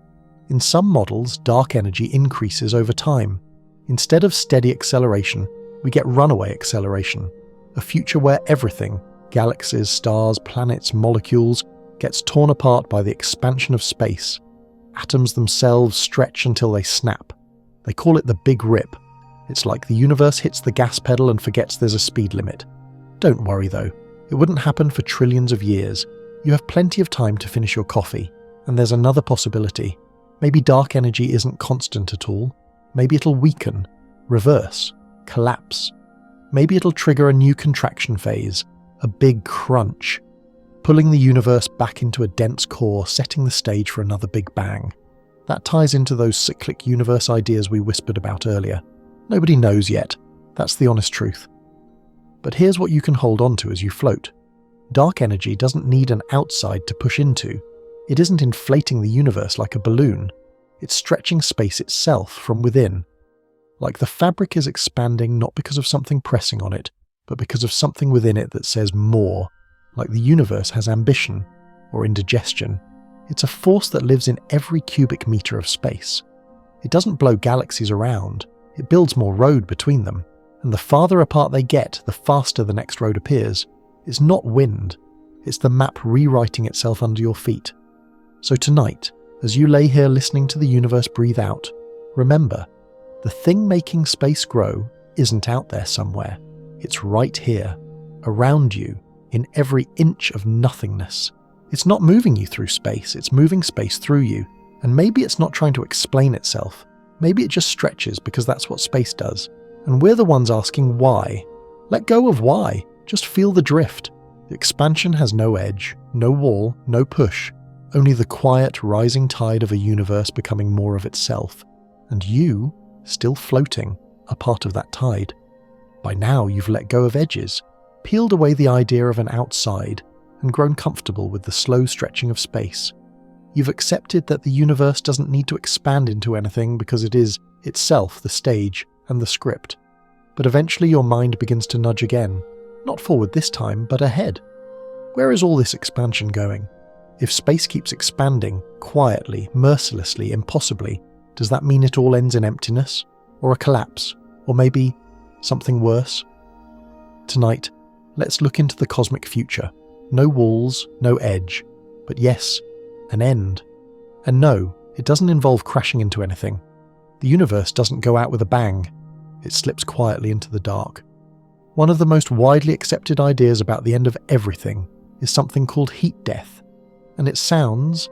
In some models, dark energy increases over time. Instead of steady acceleration, we get runaway acceleration, a future where everything, galaxies, stars, planets, molecules, gets torn apart by the expansion of space. Atoms themselves stretch until they snap. They call it the Big Rip. It's like the universe hits the gas pedal and forgets there's a speed limit. Don't worry though, it wouldn't happen for trillions of years. You have plenty of time to finish your coffee. And there's another possibility. Maybe dark energy isn't constant at all. Maybe it'll weaken, reverse, collapse. Maybe it'll trigger a new contraction phase, a big crunch, pulling the universe back into a dense core, setting the stage for another big bang. That ties into those cyclic universe ideas we whispered about earlier. Nobody knows yet. That's the honest truth. But here's what you can hold on to as you float. Dark energy doesn't need an outside to push into. It isn't inflating the universe like a balloon. It's stretching space itself from within. Like the fabric is expanding not because of something pressing on it, but because of something within it that says more. Like the universe has ambition, or indigestion. It's a force that lives in every cubic meter of space. It doesn't blow galaxies around. It builds more road between them. And the farther apart they get, the faster the next road appears. It's not wind. It's the map rewriting itself under your feet. So tonight, as you lay here listening to the universe breathe out, remember, the thing making space grow isn't out there somewhere. It's right here, around you, in every inch of nothingness. It's not moving you through space, it's moving space through you. And maybe it's not trying to explain itself. Maybe it just stretches because that's what space does. And we're the ones asking why. Let go of why. Just feel the drift. The expansion has no edge, no wall, no push. Only the quiet, rising tide of a universe becoming more of itself. And you, still floating, are part of that tide. By now you've let go of edges, peeled away the idea of an outside, and grown comfortable with the slow stretching of space. You've accepted that the universe doesn't need to expand into anything because it is, itself, the stage and the script. But eventually your mind begins to nudge again, not forward this time, but ahead. Where is all this expansion going? If space keeps expanding, quietly, mercilessly, impossibly, does that mean it all ends in emptiness? Or a collapse? Or maybe something worse? Tonight, let's look into the cosmic future. No walls, no edge, but yes, an end. And no, it doesn't involve crashing into anything. The universe doesn't go out with a bang. It slips quietly into the dark. One of the most widely accepted ideas about the end of everything is something called heat death. And it sounds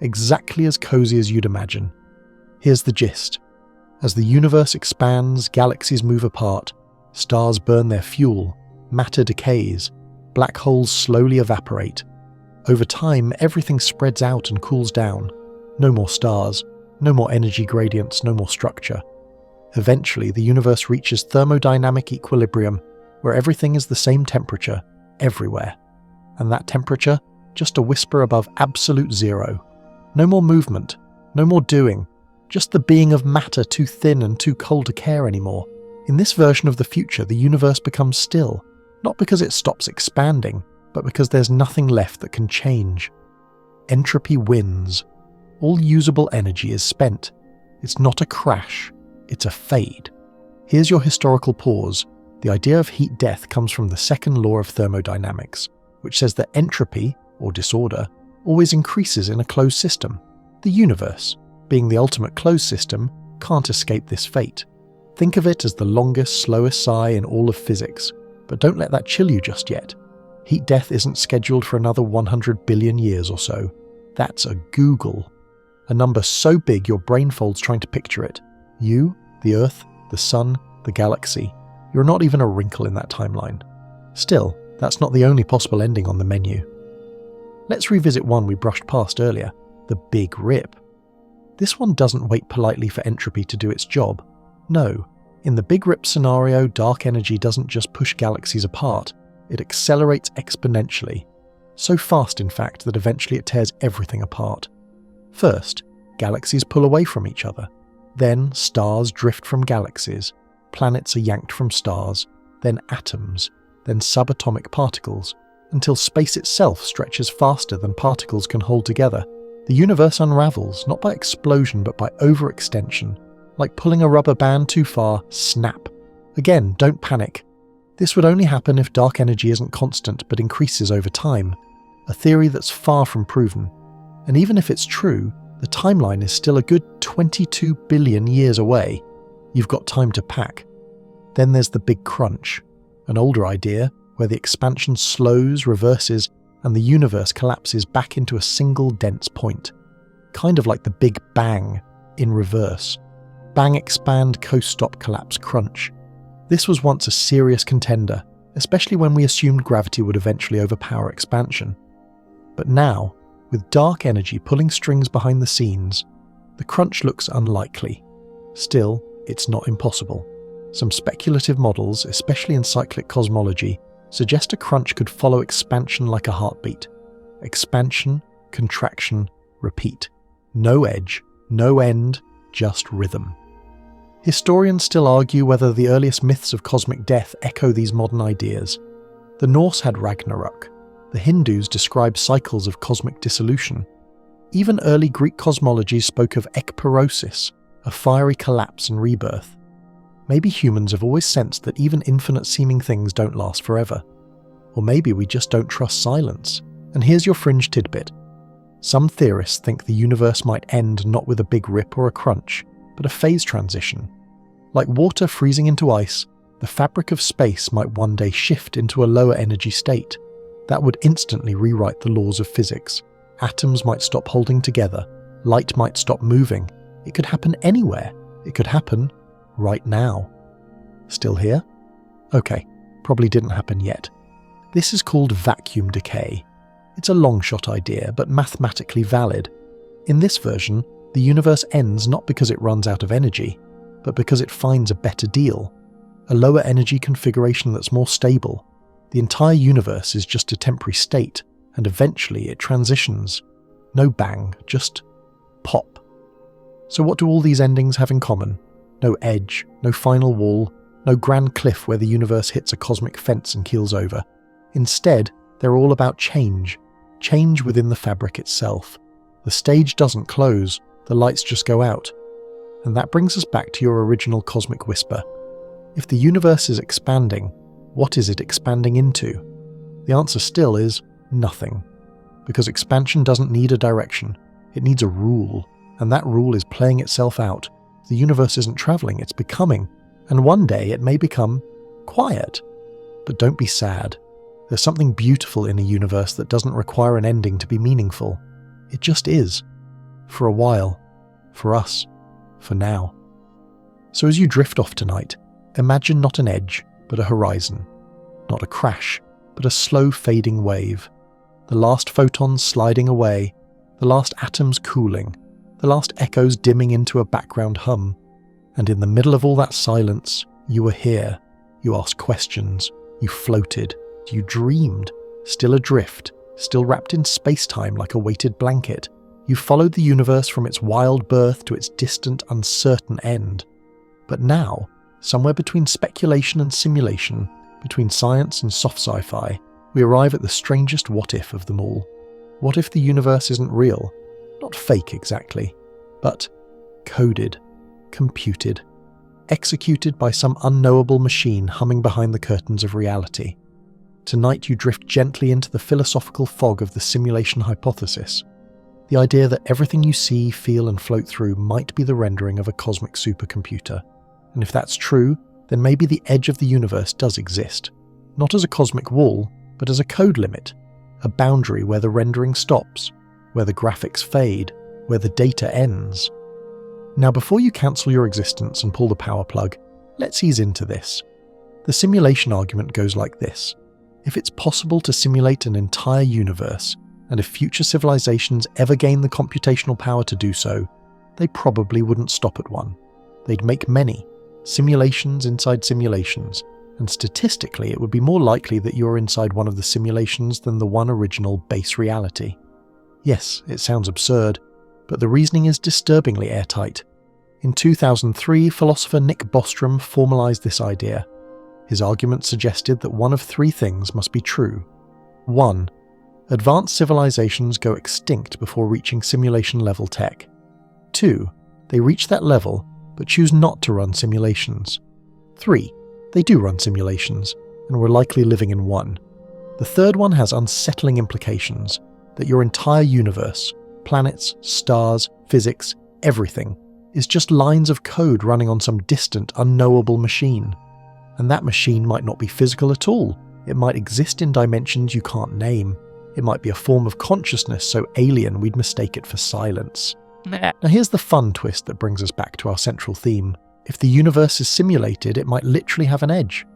exactly as cozy as you'd imagine. Here's the gist. As the universe expands, galaxies move apart, stars burn their fuel, matter decays, black holes slowly evaporate. Over time, everything spreads out and cools down. No more stars, no more energy gradients, no more structure. Eventually, the universe reaches thermodynamic equilibrium, where everything is the same temperature, everywhere. And that temperature, just a whisper above absolute zero. No more movement, no more doing, just the being of matter too thin and too cold to care anymore. In this version of the future, the universe becomes still, not because it stops expanding, but because there's nothing left that can change. Entropy wins. All usable energy is spent. It's not a crash, it's a fade. Here's your historical pause. The idea of heat death comes from the second law of thermodynamics, which says that entropy, or disorder, always increases in a closed system. The universe, being the ultimate closed system, can't escape this fate. Think of it as the longest, slowest sigh in all of physics, but don't let that chill you just yet. Heat death isn't scheduled for another 100 billion years or so. That's a Google. A number so big your brain folds trying to picture it. You, the Earth, the Sun, the galaxy. You're not even a wrinkle in that timeline. Still, that's not the only possible ending on the menu. Let's revisit one we brushed past earlier, the Big Rip. This one doesn't wait politely for entropy to do its job. No, in the Big Rip scenario, dark energy doesn't just push galaxies apart, it accelerates exponentially. So fast, in fact, that eventually it tears everything apart. First, galaxies pull away from each other. Then, stars drift from galaxies. Planets are yanked from stars. Then atoms. Then subatomic particles. Until space itself stretches faster than particles can hold together. The universe unravels, not by explosion but by overextension. Like pulling a rubber band too far, snap. Again, don't panic. This would only happen if dark energy isn't constant but increases over time, a theory that's far from proven. And even if it's true, the timeline is still a good 22 billion years away. You've got time to pack. Then there's the Big Crunch, an older idea where the expansion slows, reverses, and the universe collapses back into a single dense point. Kind of like the Big Bang, in reverse. Bang, expand, co-stop, collapse, crunch. This was once a serious contender, especially when we assumed gravity would eventually overpower expansion. But now, with dark energy pulling strings behind the scenes, the crunch looks unlikely. Still, it's not impossible. Some speculative models, especially in cyclic cosmology, suggest a crunch could follow expansion like a heartbeat. Expansion, contraction, repeat. No edge, no end, just rhythm. Historians still argue whether the earliest myths of cosmic death echo these modern ideas. The Norse had Ragnarok. The Hindus describe cycles of cosmic dissolution. Even early Greek cosmology spoke of ekpyrosis, a fiery collapse and rebirth. Maybe humans have always sensed that even infinite-seeming things don't last forever. Or maybe we just don't trust silence. And here's your fringe tidbit. Some theorists think the universe might end not with a big rip or a crunch, but a phase transition. Like water freezing into ice, the fabric of space might one day shift into a lower energy state. That would instantly rewrite the laws of physics. Atoms might stop holding together, light might stop moving. It could happen anywhere. It could happen right now. Still here? Okay, probably didn't happen yet. This is called vacuum decay. It's a long-shot idea, but mathematically valid. In this version, the universe ends not because it runs out of energy, but because it finds a better deal. A lower energy configuration that's more stable. The entire universe is just a temporary state, and eventually it transitions. No bang, just pop. So what do all these endings have in common? No edge, no final wall, no grand cliff where the universe hits a cosmic fence and keels over. Instead, they're all about change. Change within the fabric itself. The stage doesn't close, the lights just go out. And that brings us back to your original cosmic whisper. If the universe is expanding, what is it expanding into? The answer still is nothing. Because expansion doesn't need a direction, it needs a rule, and that rule is playing itself out. The universe isn't travelling, it's becoming, and one day it may become quiet. But don't be sad. There's something beautiful in a universe that doesn't require an ending to be meaningful. It just is. For a while. For us. For now. So as you drift off tonight, imagine not an edge, but a horizon. Not a crash, but a slow fading wave. The last photons sliding away, the last atoms cooling, the last echoes dimming into a background hum. And in the middle of all that silence, you were here. You asked questions. You floated. You dreamed. Still adrift. Still wrapped in space-time like a weighted blanket. You followed the universe from its wild birth to its distant, uncertain end. But now, somewhere between speculation and simulation, between science and soft sci-fi, we arrive at the strangest what-if of them all. What if the universe isn't real? Not fake exactly, but coded, computed, executed by some unknowable machine humming behind the curtains of reality. Tonight you drift gently into the philosophical fog of the simulation hypothesis. The idea that everything you see, feel and float through might be the rendering of a cosmic supercomputer. And if that's true, then maybe the edge of the universe does exist. Not as a cosmic wall, but as a code limit. A boundary where the rendering stops, where the graphics fade, where the data ends. Now before you cancel your existence and pull the power plug, let's ease into this. The simulation argument goes like this. If it's possible to simulate an entire universe, and if future civilizations ever gain the computational power to do so, they probably wouldn't stop at one. They'd make many, simulations inside simulations, and statistically it would be more likely that you're inside one of the simulations than the one original base reality. Yes, it sounds absurd, but the reasoning is disturbingly airtight. In 2003, philosopher Nick Bostrom formalized this idea. His argument suggested that one of three things must be true. 1. Advanced civilizations go extinct before reaching simulation-level tech. 2. They reach that level, but choose not to run simulations. 3. They do run simulations, and we're likely living in one. The third one has unsettling implications, that your entire universe, planets, stars, physics, everything, is just lines of code running on some distant, unknowable machine. And that machine might not be physical at all. It might exist in dimensions you can't name. It might be a form of consciousness so alien we'd mistake it for silence. Now here's the fun twist that brings us back to our central theme. If the universe is simulated, it might literally have an edge.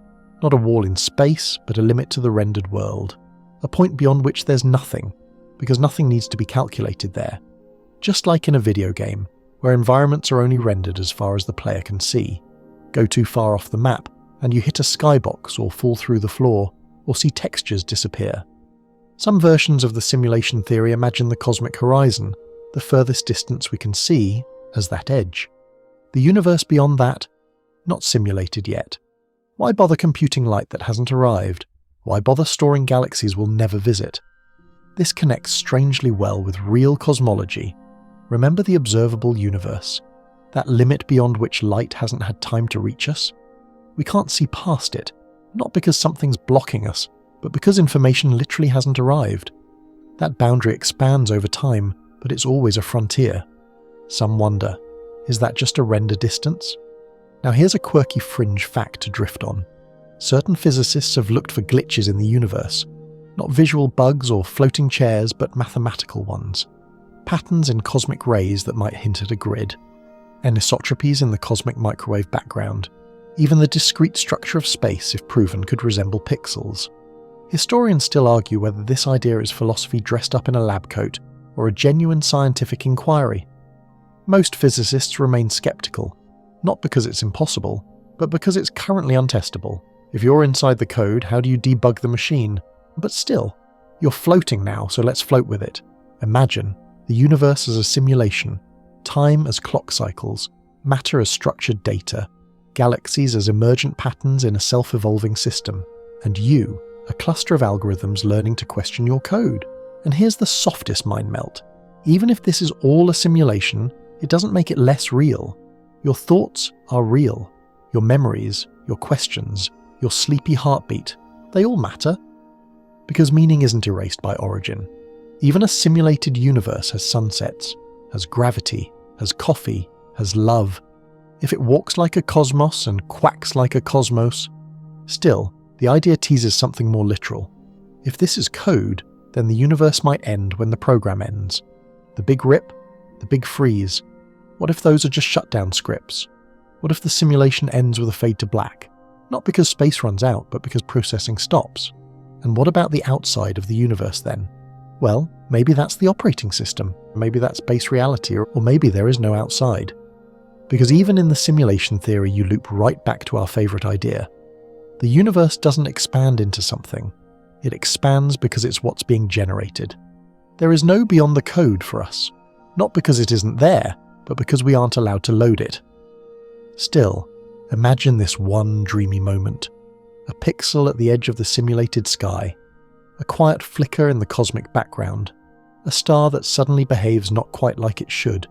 Not a wall in space, but a limit to the rendered world. A point beyond which there's nothing, because nothing needs to be calculated there. Just like in a video game, where environments are only rendered as far as the player can see. go too far off the map, and you hit a skybox or fall through the floor, or see textures disappear. Some versions of the simulation theory imagine the cosmic horizon, the furthest distance we can see, as that edge. The universe beyond that, not simulated yet. Why bother computing light that hasn't arrived? Why bother storing galaxies we'll never visit? This connects strangely well with real cosmology. Remember the observable universe, that limit beyond which light hasn't had time to reach us? We can't see past it, not because something's blocking us, but because information literally hasn't arrived. That boundary expands over time, but it's always a frontier. Some wonder, is that just a render distance? Now here's a quirky fringe fact to drift on. Certain physicists have looked for glitches in the universe, not visual bugs or floating chairs, but mathematical ones. Patterns in cosmic rays that might hint at a grid. Anisotropies in the cosmic microwave background. Even the discrete structure of space, if proven, could resemble pixels. Historians still argue whether this idea is philosophy dressed up in a lab coat or a genuine scientific inquiry. Most physicists remain skeptical, not because it's impossible, but because it's currently untestable. If you're inside the code, how do you debug the machine? But still, you're floating now, so let's float with it. Imagine the universe as a simulation, time as clock cycles, matter as structured data, galaxies as emergent patterns in a self-evolving system, and you, a cluster of algorithms learning to question your code. And here's the softest mind melt. Even if this is all a simulation, it doesn't make it less real. Your thoughts are real. Your memories, your questions, your sleepy heartbeat, they all matter. Because meaning isn't erased by origin. Even a simulated universe has sunsets, has gravity, has coffee, has love. If it walks like a cosmos and quacks like a cosmos, still, the idea teases something more literal. If this is code, then the universe might end when the program ends. The big rip, the big freeze. What if those are just shutdown scripts? What if the simulation ends with a fade to black? Not because space runs out, but because processing stops. And what about the outside of the universe then? Well, maybe that's the operating system, maybe that's base reality, or maybe there is no outside. Because even in the simulation theory you loop right back to our favourite idea. The universe doesn't expand into something. It expands because it's what's being generated. There is no beyond the code for us. Not because it isn't there, but because we aren't allowed to load it. Still, imagine this one dreamy moment. A pixel at the edge of the simulated sky. A quiet flicker in the cosmic background. A star that suddenly behaves not quite like it should.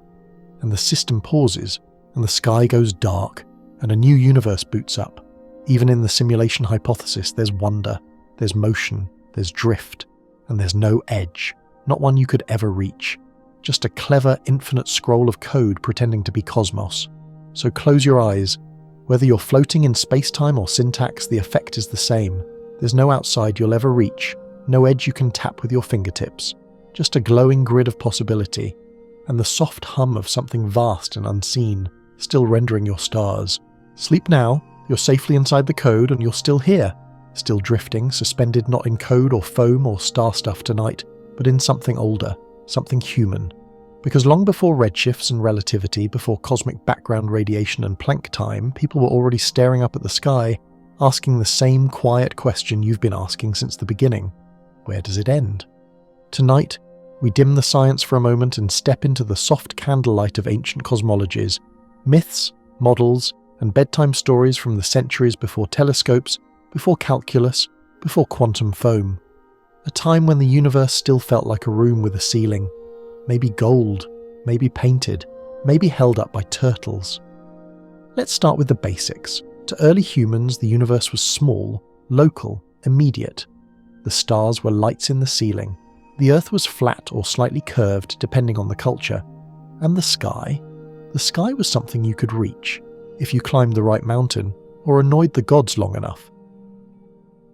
And the system pauses, and the sky goes dark, and a new universe boots up. Even in the simulation hypothesis, there's wonder, there's motion, there's drift, and there's no edge. Not one you could ever reach. Just a clever, infinite scroll of code pretending to be cosmos. So close your eyes. Whether you're floating in spacetime or syntax, the effect is the same. There's no outside you'll ever reach, no edge you can tap with your fingertips. Just a glowing grid of possibility, and the soft hum of something vast and unseen, still rendering your stars. Sleep now, you're safely inside the code and you're still here. Still drifting, suspended not in code or foam or star stuff tonight, but in something older, something human. Because long before redshifts and relativity, before cosmic background radiation and Planck time, people were already staring up at the sky, asking the same quiet question you've been asking since the beginning. Where does it end? Tonight, we dim the science for a moment and step into the soft candlelight of ancient cosmologies, myths, models, and bedtime stories from the centuries before telescopes, before calculus, before quantum foam. A time when the universe still felt like a room with a ceiling. Maybe gold, maybe painted, maybe held up by turtles. Let's start with the basics. To early humans, the universe was small, local, immediate. The stars were lights in the ceiling. The earth was flat or slightly curved depending on the culture. And the sky? The sky was something you could reach, if you climbed the right mountain or annoyed the gods long enough.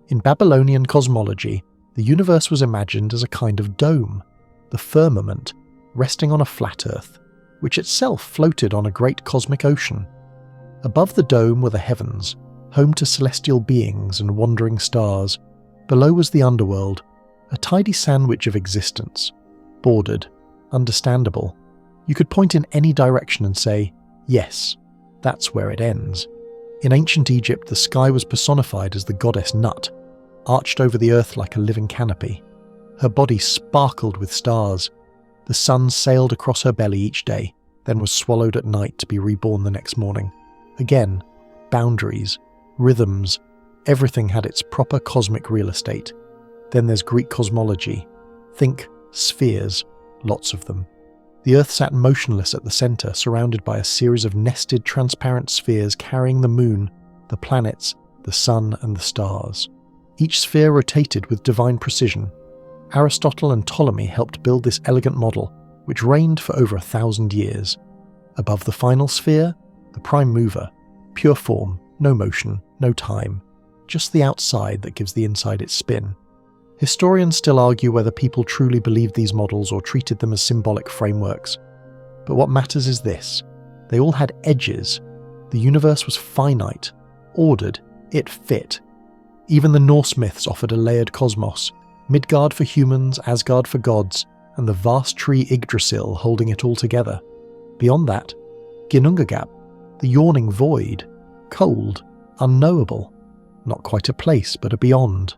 In Babylonian cosmology, the universe was imagined as a kind of dome, the firmament, resting on a flat earth, which itself floated on a great cosmic ocean. Above the dome were the heavens, home to celestial beings and wandering stars. Below was the underworld, a tidy sandwich of existence, bordered, understandable. You could point in any direction and say, yes, that's where it ends. In ancient Egypt, the sky was personified as the goddess Nut, arched over the earth like a living canopy. Her body sparkled with stars. The sun sailed across her belly each day, then was swallowed at night to be reborn the next morning. Again, boundaries, rhythms, everything had its proper cosmic real estate. Then there's Greek cosmology. Think spheres, lots of them. The Earth sat motionless at the centre, surrounded by a series of nested transparent spheres carrying the moon, the planets, the sun and the stars. Each sphere rotated with divine precision. Aristotle and Ptolemy helped build this elegant model, which reigned for over 1,000 years. Above the final sphere, the prime mover, pure form, no motion, no time, just the outside that gives the inside its spin. Historians still argue whether people truly believed these models or treated them as symbolic frameworks. But what matters is this: they all had edges. The universe was finite, ordered, it fit. Even the Norse myths offered a layered cosmos, Midgard for humans, Asgard for gods, and the vast tree Yggdrasil holding it all together. Beyond that, Ginnungagap, the yawning void, cold, unknowable, not quite a place but a beyond.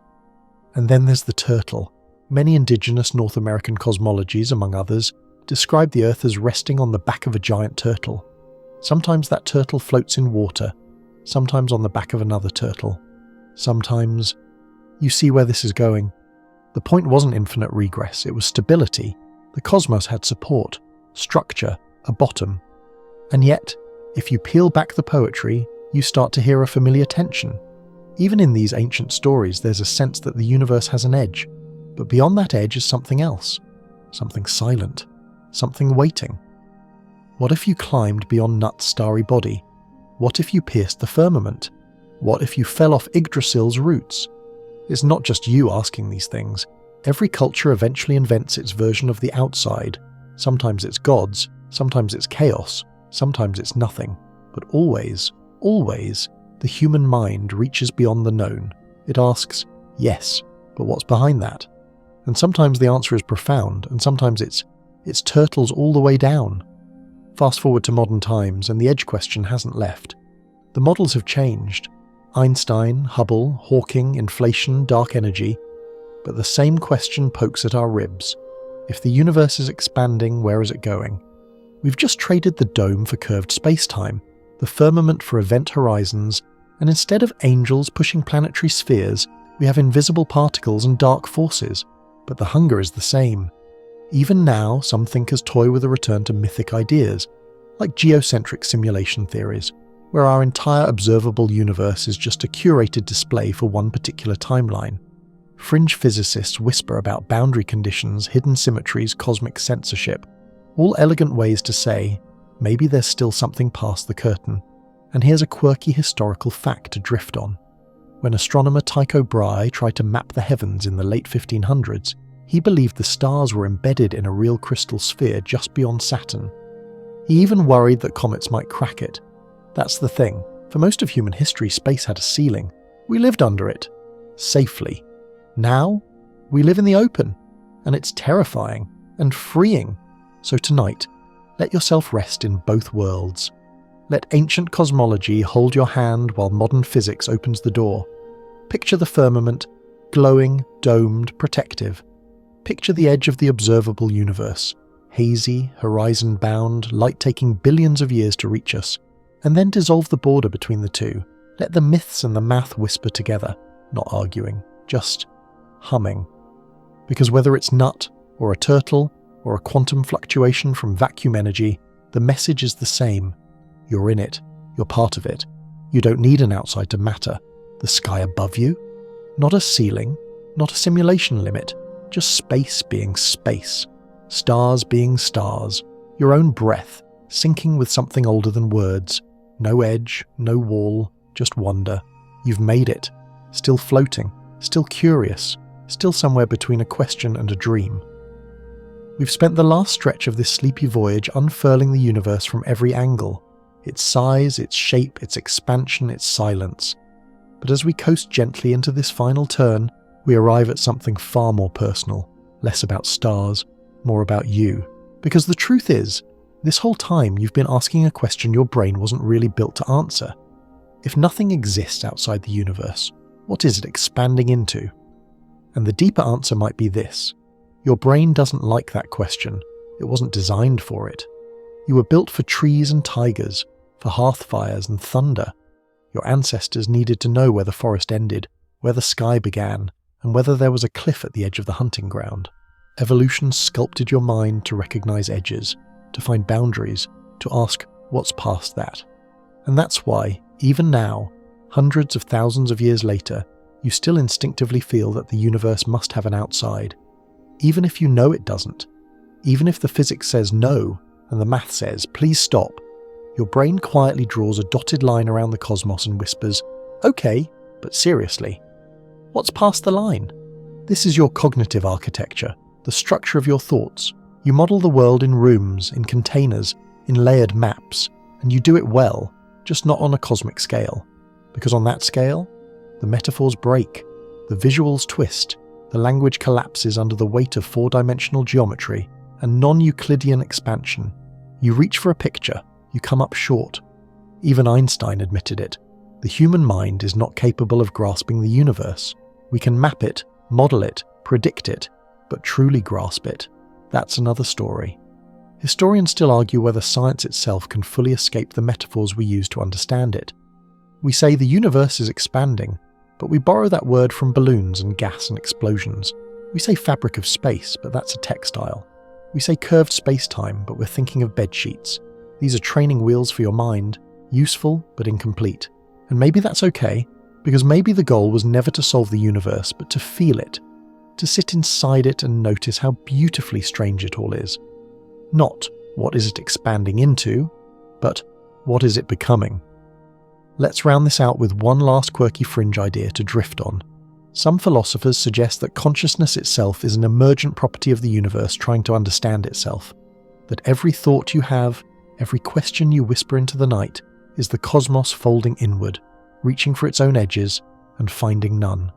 And then there's the turtle. Many indigenous North American cosmologies, among others, describe the Earth as resting on the back of a giant turtle. Sometimes that turtle floats in water, sometimes on the back of another turtle. Sometimes... You see where this is going. The point wasn't infinite regress, it was stability. The cosmos had support, structure, a bottom. And yet, if you peel back the poetry, you start to hear a familiar tension. Even in these ancient stories, there's a sense that the universe has an edge, but beyond that edge is something else, something silent, something waiting. What if you climbed beyond Nut's starry body? What if you pierced the firmament? What if you fell off Yggdrasil's roots? It's not just you asking these things. Every culture eventually invents its version of the outside. Sometimes it's gods, sometimes it's chaos, sometimes it's nothing. But always, always, the human mind reaches beyond the known. It asks, yes, but what's behind that? And sometimes the answer is profound, and sometimes it's turtles all the way down. Fast forward to modern times, and the edge question hasn't left. The models have changed. Einstein, Hubble, Hawking, inflation, dark energy. But the same question pokes at our ribs. If the universe is expanding, where is it going? We've just traded the dome for curved spacetime, the firmament for event horizons, and instead of angels pushing planetary spheres, we have invisible particles and dark forces. But the hunger is the same. Even now, some thinkers toy with a return to mythic ideas, like geocentric simulation theories, where our entire observable universe is just a curated display for one particular timeline. Fringe physicists whisper about boundary conditions, hidden symmetries, cosmic censorship, all elegant ways to say, maybe there's still something past the curtain. And here's a quirky historical fact to drift on. When astronomer Tycho Brahe tried to map the heavens in the late 1500s, he believed the stars were embedded in a real crystal sphere just beyond Saturn. He even worried that comets might crack it. That's the thing. For most of human history, space had a ceiling. We lived under it. Safely. Now, we live in the open. And it's terrifying and freeing. So tonight, let yourself rest in both worlds. Let ancient cosmology hold your hand while modern physics opens the door. Picture the firmament, glowing, domed, protective. Picture the edge of the observable universe, hazy, horizon-bound, light taking billions of years to reach us. And then dissolve the border between the two. Let the myths and the math whisper together, not arguing, just humming. Because whether it's Nut, or a turtle, or a quantum fluctuation from vacuum energy, the message is the same. You're in it. You're part of it. You don't need an outside to matter. The sky above you? Not a ceiling, not a simulation limit, just space being space. Stars being stars. Your own breath, syncing with something older than words. No edge, no wall, just wonder. You've made it. Still floating, still curious, still somewhere between a question and a dream. We've spent the last stretch of this sleepy voyage unfurling the universe from every angle. Its size, its shape, its expansion, its silence. But as we coast gently into this final turn, we arrive at something far more personal, less about stars, more about you. Because the truth is, this whole time you've been asking a question your brain wasn't really built to answer. If nothing exists outside the universe, what is it expanding into? And the deeper answer might be this. Your brain doesn't like that question. It wasn't designed for it. You were built for trees and tigers, for hearth fires and thunder. Your ancestors needed to know where the forest ended, where the sky began, and whether there was a cliff at the edge of the hunting ground. Evolution sculpted your mind to recognize edges, to find boundaries, to ask what's past that. And that's why, even now, hundreds of thousands of years later, you still instinctively feel that the universe must have an outside. Even if you know it doesn't, even if the physics says no and the math says please stop, your brain quietly draws a dotted line around the cosmos and whispers, okay, but seriously, what's past the line? This is your cognitive architecture, the structure of your thoughts. You model the world in rooms, in containers, in layered maps, and you do it well, just not on a cosmic scale. Because on that scale, the metaphors break, the visuals twist, the language collapses under the weight of four-dimensional geometry and non-Euclidean expansion. You reach for a picture, you come up short. Even Einstein admitted it. The human mind is not capable of grasping the universe. We can map it, model it, predict it, but truly grasp it, that's another story. Historians still argue whether science itself can fully escape the metaphors we use to understand it. We say the universe is expanding, but we borrow that word from balloons and gas and explosions. We say fabric of space, but that's a textile. We say curved spacetime, but we're thinking of bed sheets. These are training wheels for your mind, useful but incomplete. And maybe that's okay, because maybe the goal was never to solve the universe, but to feel it, to sit inside it and notice how beautifully strange it all is. Not what is it expanding into, but what is it becoming? Let's round this out with one last quirky fringe idea to drift on. Some philosophers suggest that consciousness itself is an emergent property of the universe trying to understand itself. That every thought you have, every question you whisper into the night, is the cosmos folding inward, reaching for its own edges and finding none.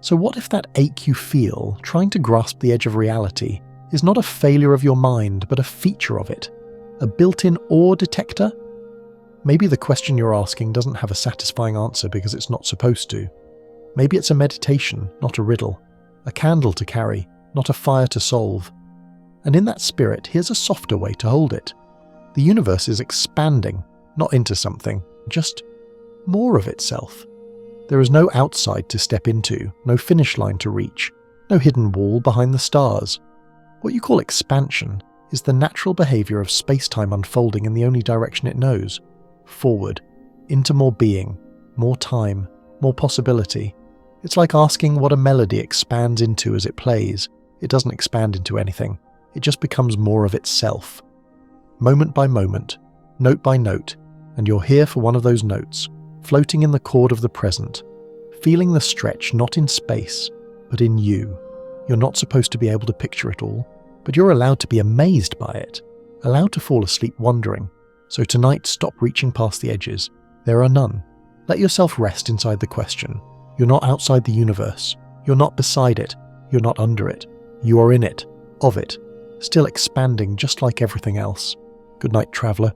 So what if that ache you feel, trying to grasp the edge of reality, is not a failure of your mind, but a feature of it? A built-in awe detector? Maybe the question you're asking doesn't have a satisfying answer because it's not supposed to. Maybe it's a meditation, not a riddle. A candle to carry, not a fire to solve. And in that spirit, here's a softer way to hold it. The universe is expanding, not into something, just more of itself. There is no outside to step into, no finish line to reach, no hidden wall behind the stars. What you call expansion is the natural behavior of space-time unfolding in the only direction it knows. Forward, into more being, more time, more possibility. It's like asking what a melody expands into as it plays. It doesn't expand into anything. It just becomes more of itself. Moment by moment, note by note, and you're here for one of those notes, floating in the chord of the present, feeling the stretch not in space, but in you. You're not supposed to be able to picture it all, but you're allowed to be amazed by it, allowed to fall asleep wondering. So tonight, stop reaching past the edges. There are none. Let yourself rest inside the question. You're not outside the universe. You're not beside it. You're not under it. You are in it, of it, still expanding just like everything else. Good night, traveller.